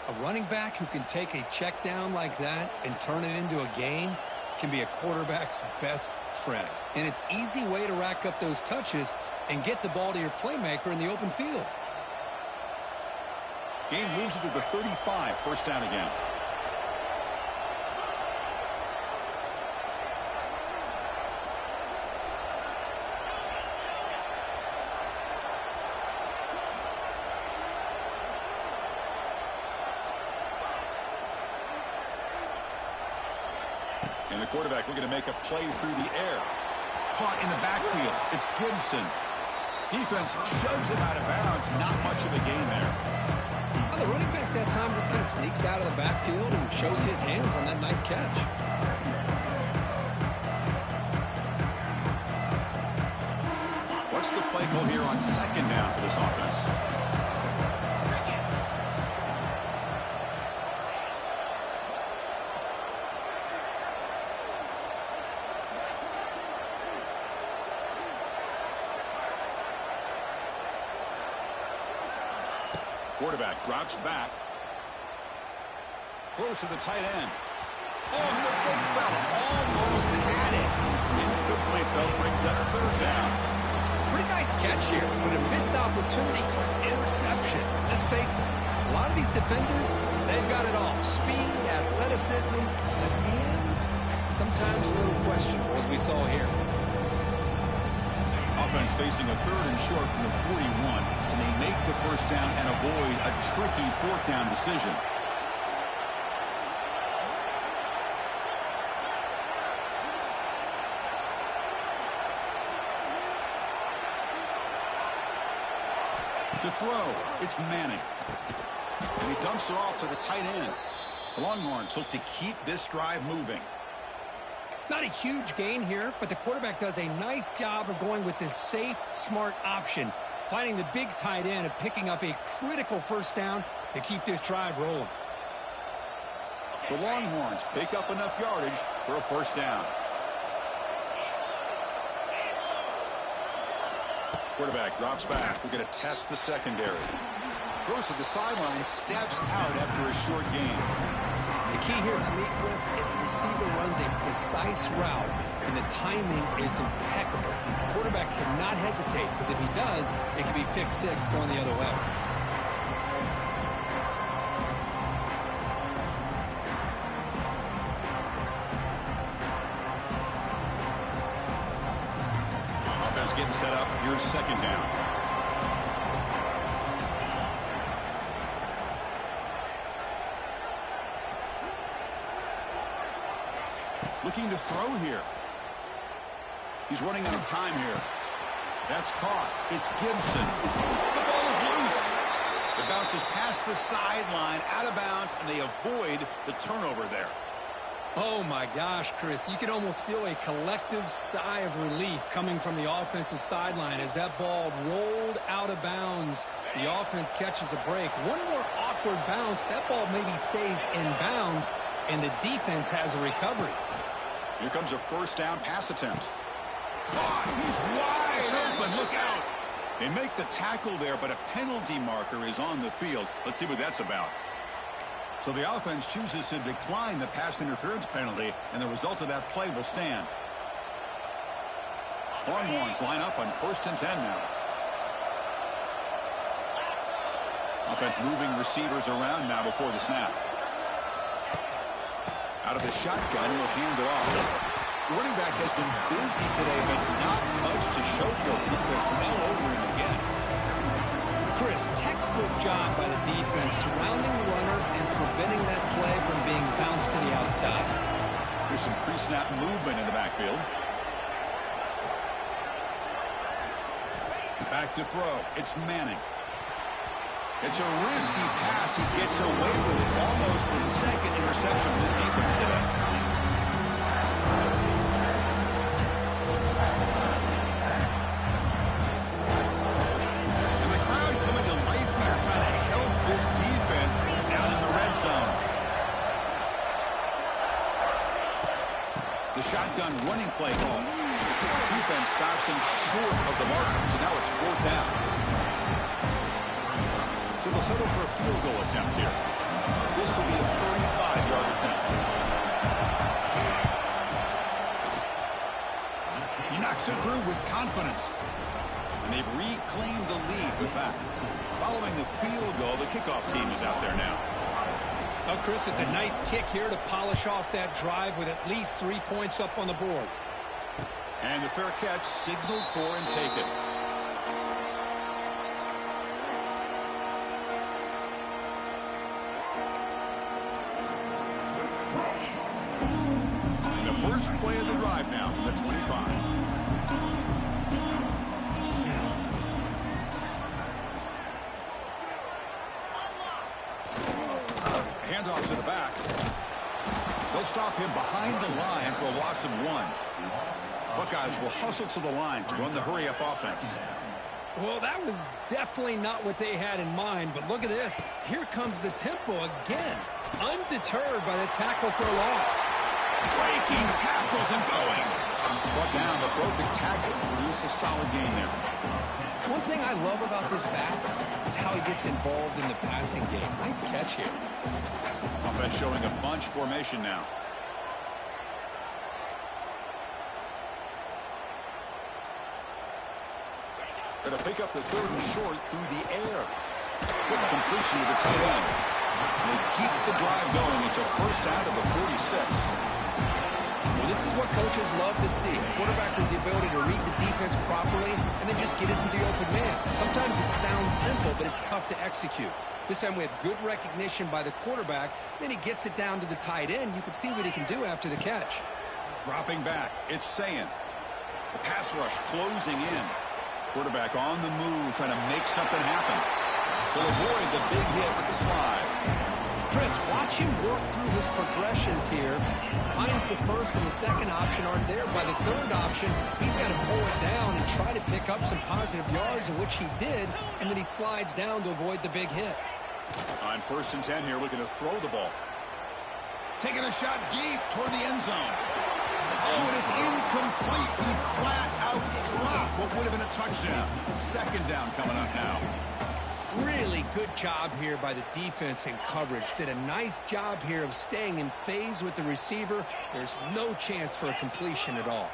Speaker 2: A running back who can take a check down like that and turn it into a gain can be a quarterback's best friend. And it's an easy way to rack up those touches and get the ball to your playmaker in the open field.
Speaker 1: Gain moves it to the 35, first down again. And the quarterback looking to make a play through the air. Caught in the backfield. It's Gibson. Defense shoves him out of bounds. Not much of a gain there.
Speaker 2: Well, the running back that time just kind of sneaks out of the backfield and shows his hands on that nice catch.
Speaker 1: What's the play call here on second down for this offense? Quarterback drops back. Close to the tight end. Oh, the big fella almost had it. Incomplete, though, brings up third down.
Speaker 2: Pretty nice catch here, but a missed opportunity for interception. Let's face it, a lot of these defenders, they've got it all. Speed, athleticism, but hands, sometimes a little questionable, as we saw here.
Speaker 1: Offense facing a third and short from the 41, and they make the first down and avoid a tricky fourth down decision. To throw, it's Manning. And he dumps it off to the tight end. The Longhorns hope to keep this drive moving.
Speaker 2: Not a huge gain here, but the quarterback does a nice job of going with this safe, smart option, finding the big tight end and picking up a critical first down to keep this drive rolling.
Speaker 1: The Longhorns pick up enough yardage for a first down. Quarterback drops back. We're going to test the secondary. Goes to the sideline, steps out after a short gain.
Speaker 2: The key here to me, Chris, is the receiver runs a precise route, and the timing is impeccable. The quarterback cannot hesitate, because if he does, it could be pick six going the other way.
Speaker 1: Offense getting set up. Here's second down. Looking to throw here. He's running out of time here. That's caught. It's Gibson. The ball is loose. It bounces past the sideline, out of bounds, and they avoid the turnover there.
Speaker 2: Oh, my gosh, Chris. You can almost feel a collective sigh of relief coming from the offensive sideline as that ball rolled out of bounds. The offense catches a break. One more awkward bounce. That ball maybe stays in bounds, and the defense has a recovery.
Speaker 1: Here comes a first down pass attempt. Oh, he's wide open. Look out. They make the tackle there, but a penalty marker is on the field. Let's see what that's about. So the offense chooses to decline the pass interference penalty, and the result of that play will stand. Longhorns line up on 1st and 10 now. Offense moving receivers around now before the snap. Out of the shotgun, he'll hand it off. The running back has been busy today, but not much to show for it. The defense all over him again.
Speaker 2: Chris, textbook job by the defense surrounding the runner and preventing that play from being bounced to the outside.
Speaker 1: Here's some pre-snap movement in the backfield. Back to throw. It's Manning. It's a risky pass. He gets away with it. Almost the second interception of this defense today. And the crowd coming to life here, trying to help this defense down in the red zone. The shotgun running play call. Defense stops him short of the marker, so now it's 4th down. So they'll settle for a field goal attempt here. This will be a 35-yard attempt. He knocks it through with confidence. And they've reclaimed the lead with that. Following the field goal, the kickoff team is out there now.
Speaker 2: Oh, Chris, it's a nice kick here to polish off that drive with at least 3 points up on the board.
Speaker 1: And the fair catch signaled for and taken. And the first play of the drive now from the 25. Handoff to the back. They'll stop him behind the line for a loss of 1. Buckeyes will hustle to the line to run the hurry-up offense.
Speaker 2: Well, that was definitely not what they had in mind, but look at this. Here comes the tempo again. Undeterred by the tackle for a loss.
Speaker 1: Breaking tackles and going. Brought down, but broke the tackle to produce a solid gain there.
Speaker 2: One thing I love about this back is how he gets involved in the passing game. Nice catch here.
Speaker 1: Offense showing a bunch formation now. Going to pick up the 3rd and short through the air. Quick completion to the tight end. They keep the drive going until 1st out of the 46.
Speaker 2: Well, this is what coaches love to see. A quarterback with the ability to read the defense properly and then just get it to the open man. Sometimes it sounds simple, but it's tough to execute. This time we have good recognition by the quarterback. Then he gets it down to the tight end. You can see what he can do after the catch.
Speaker 1: Dropping back. It's Sayin. The pass rush closing in. Quarterback on the move, trying to make something happen. He'll avoid the big hit with the slide.
Speaker 2: Chris, watch him work through his progressions here. Finds the first and the second option aren't there. By the 3rd option, he's got to pull it down and try to pick up some positive yards, in which he did, and then he slides down to avoid the big hit.
Speaker 1: On 1st and 10 here, looking to throw the ball. Taking a shot deep toward the end zone. Oh, and it's incomplete. He flat out dropped what would have been a touchdown. 2nd down coming up now.
Speaker 2: Really good job here by the defense in coverage. Did a nice job here of staying in phase with the receiver. There's no chance for a completion at all.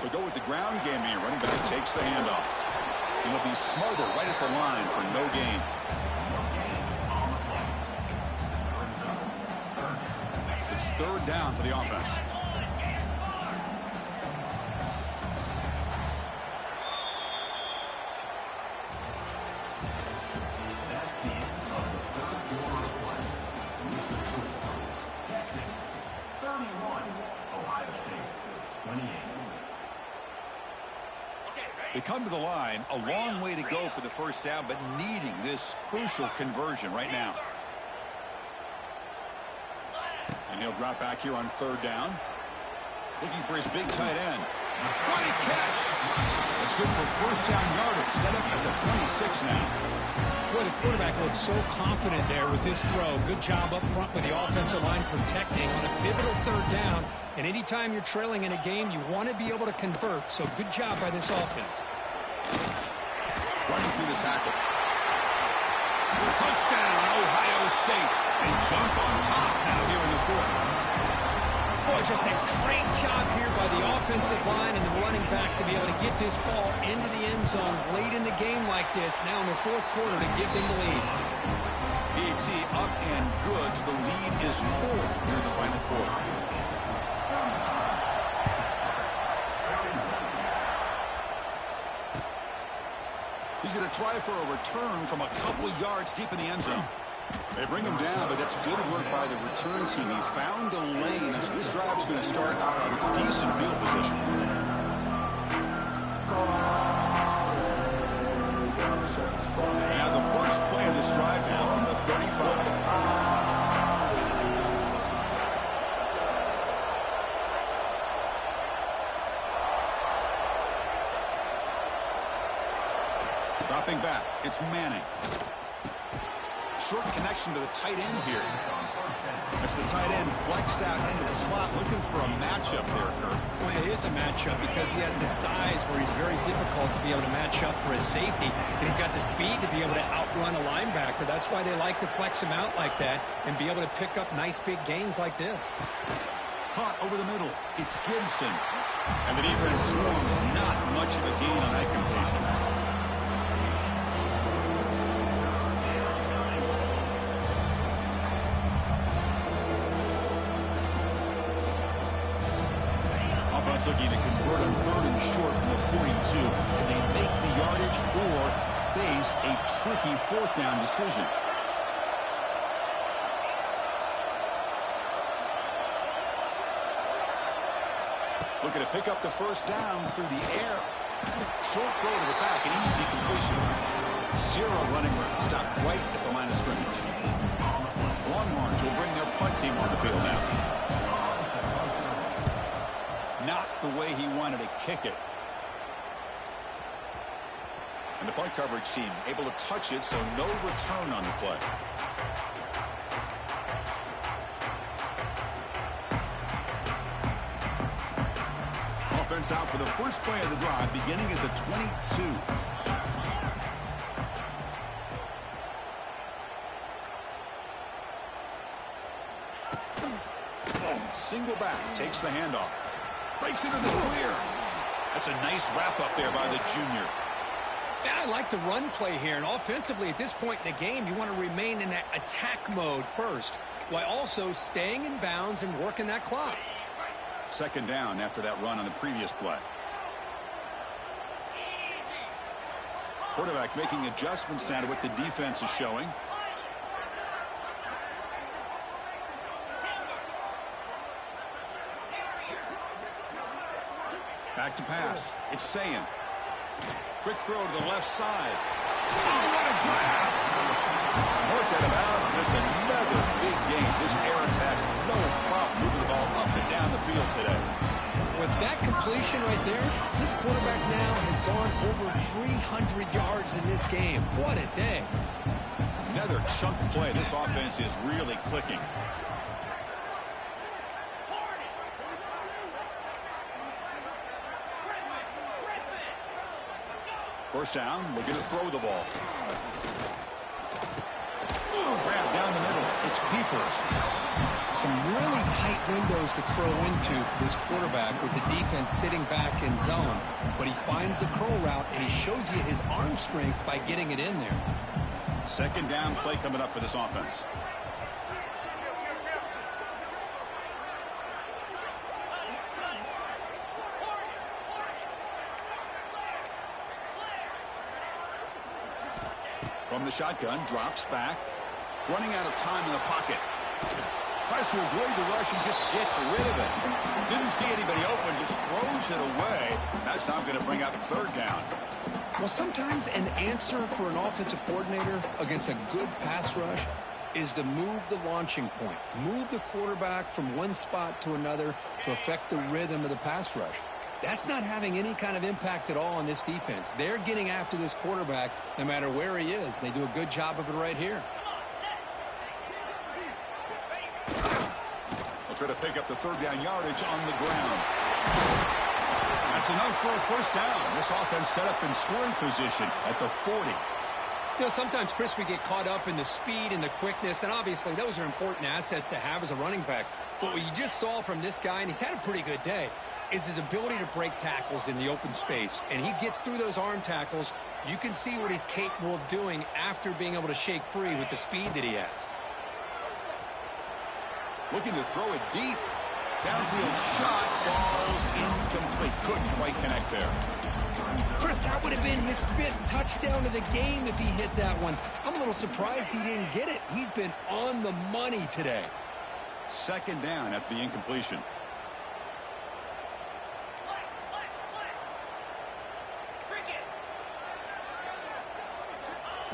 Speaker 1: We go with the ground game here. Running back takes the handoff. And he'll be smothered right at the line for no gain. It's 3rd down for the offense. They come to the line, a long way to go for the 1st down, but needing this crucial conversion right now. And he'll drop back here on 3rd down. Looking for his big tight end. What a catch! It's good for 1st down yardage. Set up at the 26 now.
Speaker 2: Boy, the quarterback looks so confident there with this throw. Good job up front with the offensive line protecting on a pivotal 3rd down. And anytime you're trailing in a game, you want to be able to convert. So good job by this offense.
Speaker 1: Running through the tackle. Touchdown, Ohio State. They jump on top now here in the fourth.
Speaker 2: Boy, just a great job here by the offensive line and the running back to be able to get this ball into the end zone late in the game like this, now in the fourth quarter, to give them the lead.
Speaker 1: PAT up and good. The lead is 4 here in the final quarter. He's going to try for a return from a couple of yards deep in the end zone. They bring him down, but that's good work by the return team. He found a lane, and so this drive's going to start out with decent field position. Now the first play of this drive now from the 35. Dropping back, it's Manning. Short connection to the tight end here. As the tight end flex out into the slot, looking for a matchup there, Kurt.
Speaker 2: Well, it is a matchup because he has the size where he's very difficult to be able to match up for his safety. And he's got the speed to be able to outrun a linebacker. That's why they like to flex him out like that and be able to pick up nice big gains like this.
Speaker 1: Caught over the middle. It's Gibson. And the defense swarms. Not much of a gain on that completion. Looking to convert on 3rd and short from the 42. Can they make the yardage or face a tricky 4th down decision? Looking to pick up the first down through the air. Short throw to the back, an easy completion. 0 running room, stopped right at the line of scrimmage. Longhorns will bring their punt team on the field now. Not the way he wanted to kick it. And the punt coverage team able to touch it, so no return on the play. Offense out for the first play of the drive, beginning at the 22. Single back, takes the handoff. Breaks into the clear. That's a nice wrap-up there by the junior.
Speaker 2: Yeah, I like the run play here. And offensively, at this point in the game, you want to remain in that attack mode first, while also staying in bounds and working that clock.
Speaker 1: 2nd down after that run on the previous play. Quarterback making adjustments now to what the defense is showing. Back to pass. It's Sayin. Quick throw to the left side. Oh, what a grab. Worked out of bounds, but it's another big game. This air attack, no problem moving the ball up and down the field today.
Speaker 2: With that completion right there, this quarterback now has gone over 300 yards in this game. What a day.
Speaker 1: Another chunk play. This offense is really clicking. First down, looking to throw the ball. Grab down the middle. It's Peoples.
Speaker 2: Some really tight windows to throw into for this quarterback with the defense sitting back in zone. But he finds the curl route, and he shows you his arm strength by getting it in there.
Speaker 1: 2nd down play coming up for this offense. From the shotgun, drops back. Running out of time in the pocket. Tries to avoid the rush and just gets rid of it. Didn't see anybody open, just throws it away. That's now going to bring up 3rd down.
Speaker 2: Well, sometimes an answer for an offensive coordinator against a good pass rush is to move the launching point. Move the quarterback from one spot to another to affect the rhythm of the pass rush. That's not having any kind of impact at all on this defense. They're getting after this quarterback no matter where he is. They do a good job of it right here. They'll
Speaker 1: try to pick up the 3rd down yardage on the ground. That's That's enough for a first down. This offense set up in scoring position at the 40.
Speaker 2: You know, sometimes, Chris, we get caught up in the speed and the quickness, and obviously those are important assets to have as a running back. But what you just saw from this guy, and he's had a pretty good day, is his ability to break tackles in the open space. And he gets through those arm tackles. You can see what he's capable of doing after being able to shake free with the speed that he has.
Speaker 1: Looking to throw it deep. Downfield shot falls incomplete. Couldn't quite connect there.
Speaker 2: Chris, that would have been his 5th touchdown of the game if he hit that one. I'm a little surprised he didn't get it. He's been on the money today.
Speaker 1: Second down after the incompletion.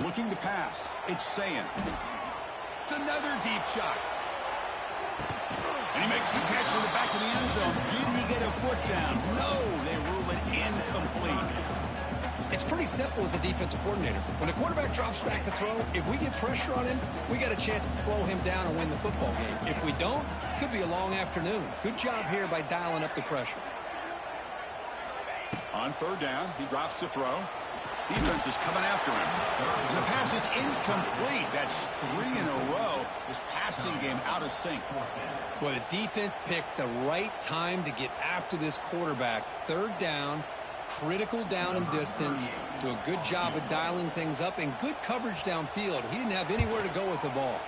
Speaker 1: Looking to pass. It's Sayin. It's another deep shot. And he makes the catch to the back of the end zone. Did he get a foot down? No, they rule it incomplete.
Speaker 2: It's pretty simple as a defensive coordinator. When the quarterback drops back to throw, if we get pressure on him, we got a chance to slow him down and win the football game. If we don't, it could be a long afternoon. Good job here by dialing up the pressure.
Speaker 1: On third down, he drops to throw. Defense is coming after him. And the pass is incomplete. That's 3 in a row. His passing game out of sync.
Speaker 2: Well, the defense picks the right time to get after this quarterback. Third down, critical down and distance. Do a good job of dialing things up and good coverage downfield. He didn't have anywhere to go with the ball.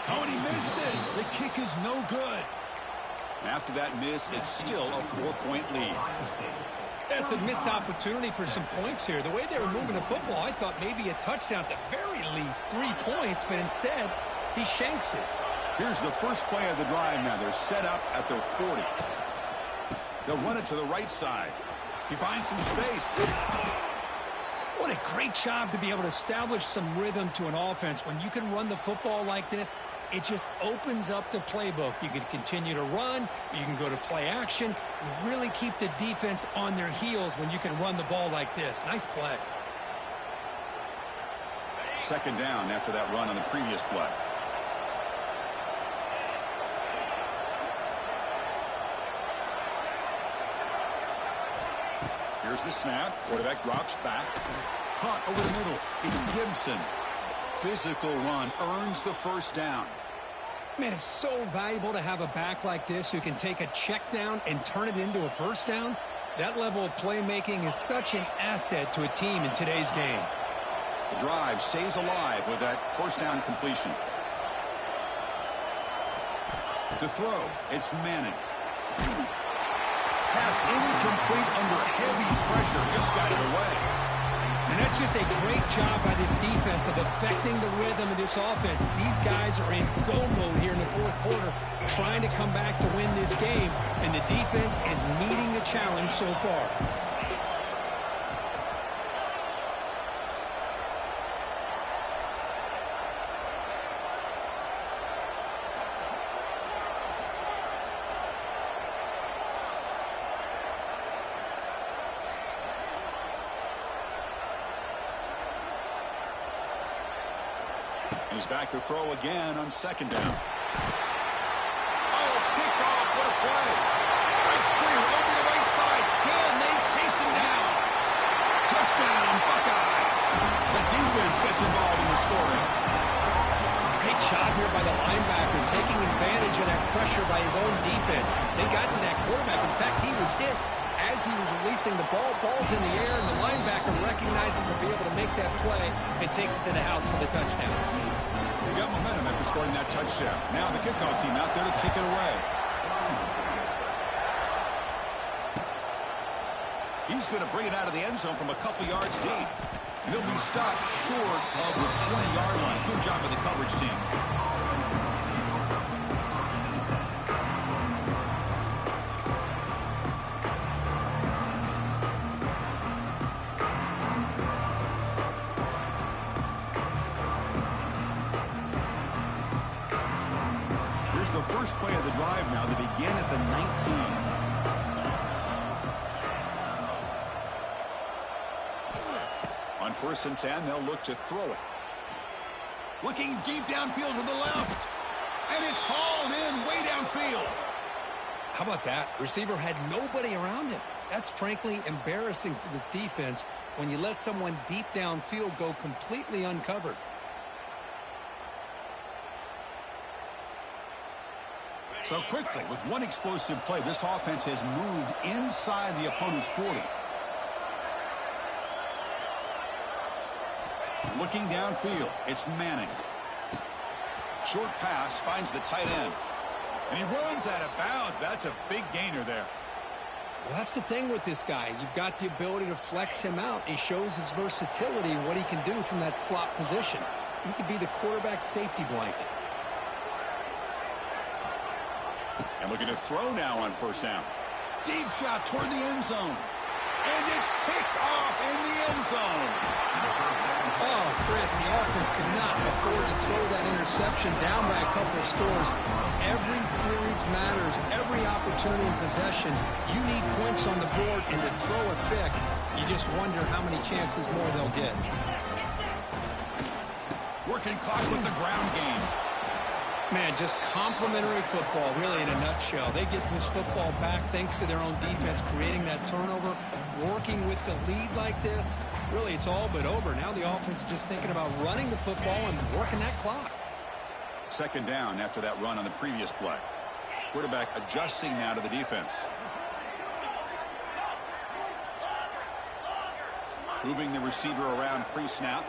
Speaker 1: Oh, and he missed it. The kick is no good. After that miss, it's still a 4-point lead.
Speaker 2: That's a missed opportunity for some points here. The way they were moving the football, I thought maybe a touchdown at the very least, 3 points, but instead, he shanks it.
Speaker 1: Here's the first play of the drive now. They're set up at their 40. They'll run it to the right side. He finds some space.
Speaker 2: What a great job to be able to establish some rhythm to an offense. When you can run the football like this, it just opens up the playbook. You can continue to run. You can go to play action. You really keep the defense on their heels when you can run the ball like this. Nice play.
Speaker 1: Second down after that run on the previous play. Here's the snap. Quarterback drops back. Caught over the middle. It's Gibson. Physical run earns the first down.
Speaker 2: Man, it's so valuable to have a back like this who can take a check down and turn it into a first down. That level of playmaking is such an asset to a team in today's game.
Speaker 1: The drive stays alive with that first down completion. To throw, it's Manning. Pass incomplete under heavy pressure. Just got it away.
Speaker 2: And that's just a great job by this defense of affecting the rhythm of this offense. These guys are in go mode here in the fourth quarter, trying to come back to win this game. And the defense is meeting the challenge so far.
Speaker 1: He's back to throw again on second down. Oh, it's picked off. What a play. Right square over the right side. Can they chase him down? Touchdown, Buckeyes. The defense gets involved in the scoring.
Speaker 2: Great job here by the linebacker, taking advantage of that pressure by his own defense. They got to that quarterback. In fact, he was hit as he was releasing the ball. Ball's in the air, and the linebacker recognizes he'll be able to make that play and takes it to the house for the touchdown.
Speaker 1: He got momentum after scoring that touchdown. Now the kickoff team out there to kick it away. He's going to bring it out of the end zone from a couple yards deep. He'll be stopped short of the 20-yard line. Good job by the coverage team. Here's the first play of the drive now. They begin at the 19. On 1st and 10, they'll look to throw it. Looking deep downfield to the left. And it's hauled in way downfield.
Speaker 2: How about that? Receiver had nobody around him. That's frankly embarrassing for this defense when you let someone deep downfield go completely uncovered.
Speaker 1: So quickly, with one explosive play, this offense has moved inside the opponent's 40. Looking downfield, it's Manning. Short pass finds the tight end. And he runs out of bounds. That's a big gainer there.
Speaker 2: Well, that's the thing with this guy. You've got the ability to flex him out. He shows his versatility and what he can do from that slot position. He could be the quarterback safety blanket.
Speaker 1: And looking to throw now on first down. Deep shot toward the end zone. And it's picked off in the end zone.
Speaker 2: Oh, Chris, the offense could not afford to throw that interception down by a couple of scores. Every series matters. Every opportunity in possession. You need points on the board, and to throw a pick, you just wonder how many chances more they'll get.
Speaker 1: Working clock with the ground game.
Speaker 2: Man, just complimentary football, really, in a nutshell. They get this football back thanks to their own defense, creating that turnover, working with the lead like this. Really, it's all but over. Now the offense is just thinking about running the football and working that clock.
Speaker 1: Second down after that run on the previous play. Quarterback adjusting now to the defense. Moving the receiver around pre-snap.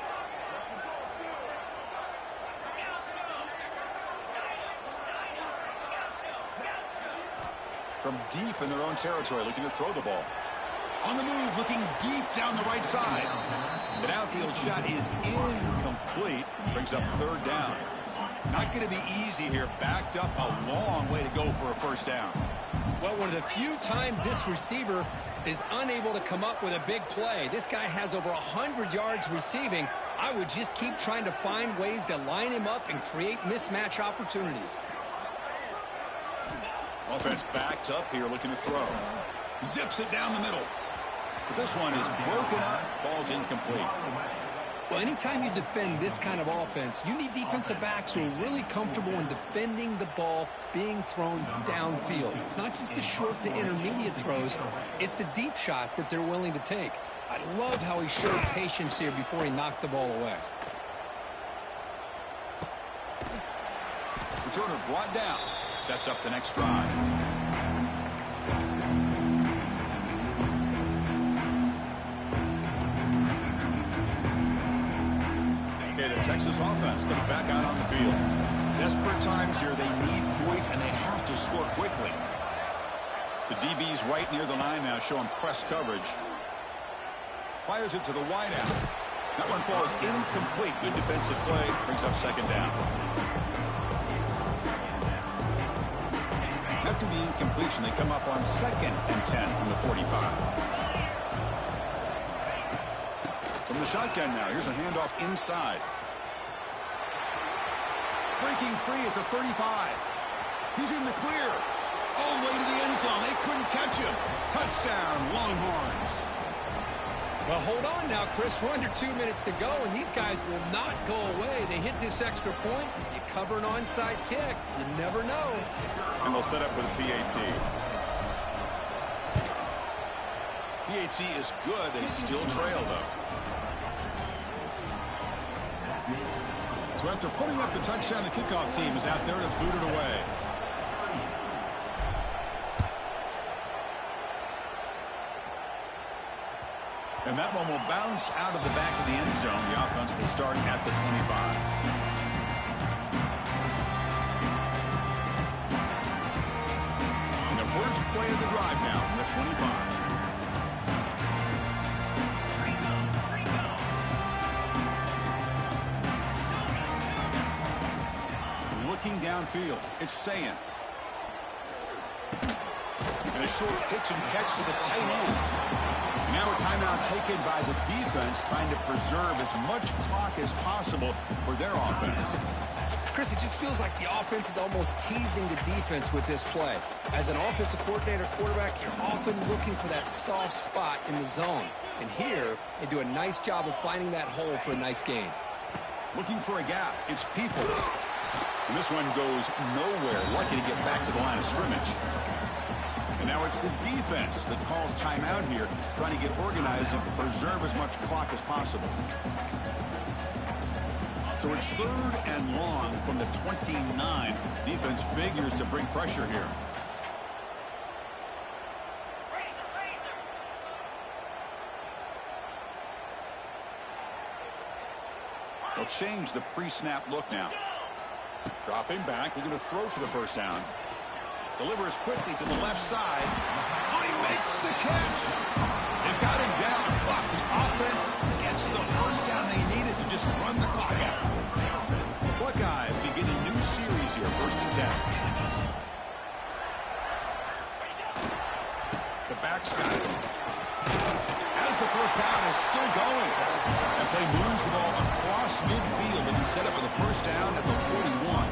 Speaker 1: From deep in their own territory, looking to throw the ball. On the move, looking deep down the right side. The downfield shot is incomplete. Brings up third down. Not going to be easy here. Backed up a long way to go for a first down.
Speaker 2: Well, one of the few times this receiver is unable to come up with a big play. This guy has over 100 yards receiving. I would just keep trying to find ways to line him up and create mismatch opportunities.
Speaker 1: Offense backed up here, looking to throw. Zips it down the middle. But this one is broken up, falls incomplete.
Speaker 2: Well, anytime you defend this kind of offense, you need defensive backs who are really comfortable in defending the ball being thrown downfield. It's not just the short to intermediate throws, it's the deep shots that they're willing to take. I love how he showed patience here before he knocked the ball away.
Speaker 1: Returner brought down. Sets up the next drive. Okay, the Texas offense comes back out on the field. Desperate times here. They need points, and they have to score quickly. The DB's right near the line now, showing press coverage. Fires it to the wideout. That one falls incomplete. Good defensive play. Brings up second down. After the incompletion, they come up on 2nd and 10 from the 45. From the shotgun now, here's a handoff inside. Breaking free at the 35. He's in the clear. All the way to the end zone. They couldn't catch him. Touchdown, Longhorns.
Speaker 2: Well, hold on now, Chris. We're under 2 minutes to go, and these guys will not go away. They hit this extra point. You cover an onside kick. You never know.
Speaker 1: And they'll set up with a PAT. PAT is good. They still trail, though. So after putting up the touchdown, the kickoff team is out there to boot it away. And that one will bounce out of the back of the end zone. The offense will start at the 25. And the first play of the drive now from the 25. Looking downfield, it's Sayin. And a short pitch and catch to the tight end. Now a timeout taken by the defense, trying to preserve as much clock as possible for their offense.
Speaker 2: Chris, it just feels like the offense is almost teasing the defense with this play. As an offensive coordinator, quarterback, you're often looking for that soft spot in the zone. And here, they do a nice job of finding that hole for a nice gain.
Speaker 1: Looking for a gap. It's Peoples. And this one goes nowhere. Lucky to get back to the line of scrimmage. Now it's the defense that calls timeout here, trying to get organized and preserve as much clock as possible. So it's 3rd and long from the 29. Defense figures to bring pressure here. They'll change the pre-snap look now. Dropping back, looking to throw for the first down. Delivers quickly to the left side. Oh, he makes the catch. They've got him down, but the offense gets the first down they needed to just run the clock out. Buckeyes begin a new series here, 1st and 10. The back's got it. As the first down is still going. That play moves the ball across midfield and is set up for the first down at the 41.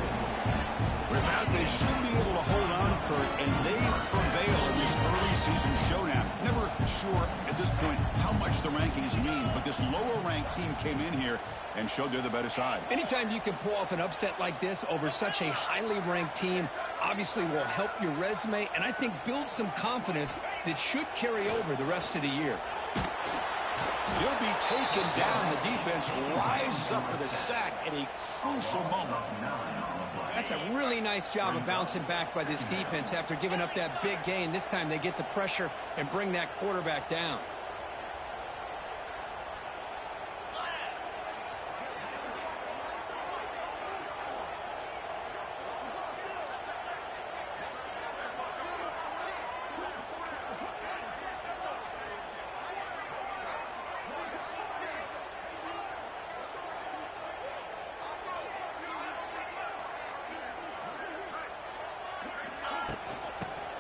Speaker 1: With that, they should be able to hold on, Kurt, and they prevail in this early season showdown. Never sure at this point how much the rankings mean, but this lower-ranked team came in here and showed they're the better side.
Speaker 2: Anytime you can pull off an upset like this over such a highly ranked team, obviously will help your resume, and I think build some confidence that should carry over the rest of the year.
Speaker 1: He'll be taken down. The defense rises up with a sack at a crucial moment.
Speaker 2: That's a really nice job of bouncing back by this defense after giving up that big gain. This time they get the pressure and bring that quarterback down.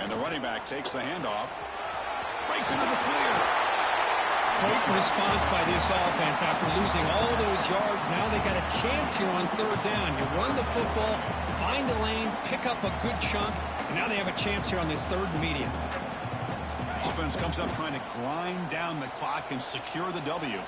Speaker 1: And the running back takes the handoff. Breaks into the clear.
Speaker 2: Great response by this offense after losing all those yards. Now they got a chance here on 3rd down. You run the football, find the lane, pick up a good chunk, and now they have a chance here on this 3rd and medium.
Speaker 1: Offense comes up trying to grind down the clock and secure the W.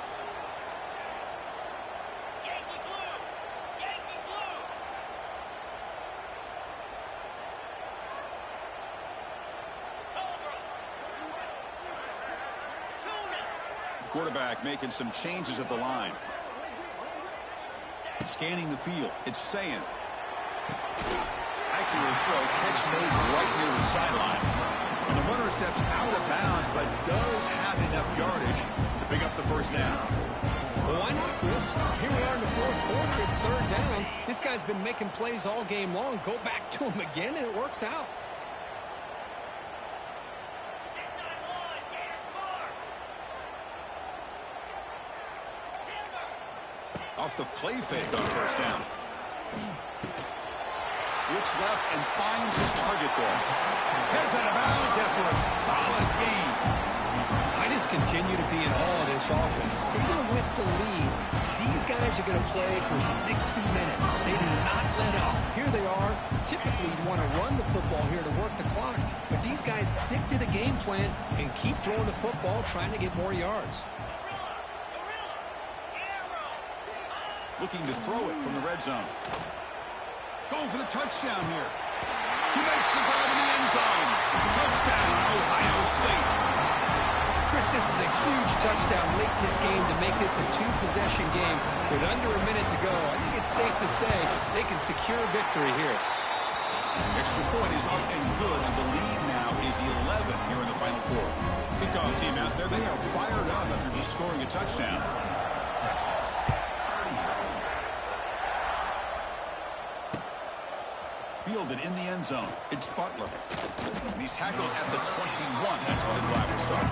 Speaker 1: Quarterback making some changes at the line. Scanning the field. It's Sayin. Accurate throw. Catch made right near the sideline. And the runner steps out of bounds, but does have enough yardage to pick up the first down.
Speaker 2: Well, why not, Chris? Here we are in the 4th quarter. It's 3rd down. This guy's been making plays all game long. Go back to him again, and it works out.
Speaker 1: Off the play fake on 1st down. Looks left and finds his target there. Heads out of bounds after a solid gain.
Speaker 2: I just continue to be in awe of this offense. Even with the lead, these guys are going to play for 60 minutes. They do not let up. Here they are. Typically, you want to run the football here to work the clock, but these guys stick to the game plan and keep throwing the football, trying to get more yards.
Speaker 1: Looking to throw it from the red zone. Going for the touchdown here. He makes the grab in the end zone. Touchdown, Ohio State.
Speaker 2: Chris, this is a huge touchdown late in this game to make this a 2-possession game with under a minute to go. I think it's safe to say they can secure victory here.
Speaker 1: Extra point is up and good, so the lead now is 11 here in the final quarter. Kickoff team out there, they are fired up after just scoring a touchdown. Fielded in the end zone. It's Butler. And he's tackled at the 21. That's where the drive will start.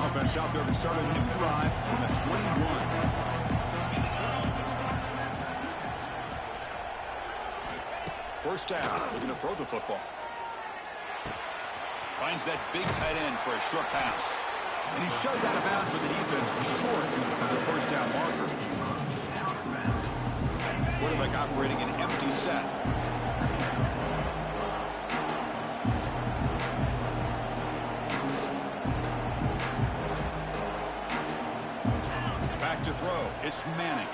Speaker 1: Offense out there to start a new drive on the 21. First down. Looking to throw the football. Finds that big tight end for a short pass. And he's shoved out of bounds with the defense short of the first down marker. Quarterback operating an empty set. Back to throw. It's Manning.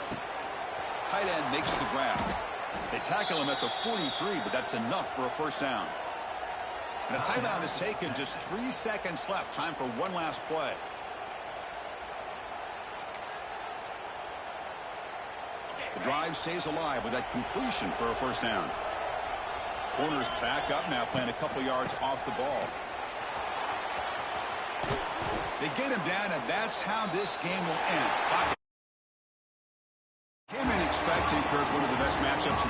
Speaker 1: tight end makes the grab. They tackle him at the 43, but that's enough for a first down. And a timeout is taken. Just 3 seconds left. Time for one last play. The drive stays alive with that completion for a first down. Corners back up now, playing a couple yards off the ball. They get him down, and that's how this game will end. Came in expecting, Kirk, one of the best matchups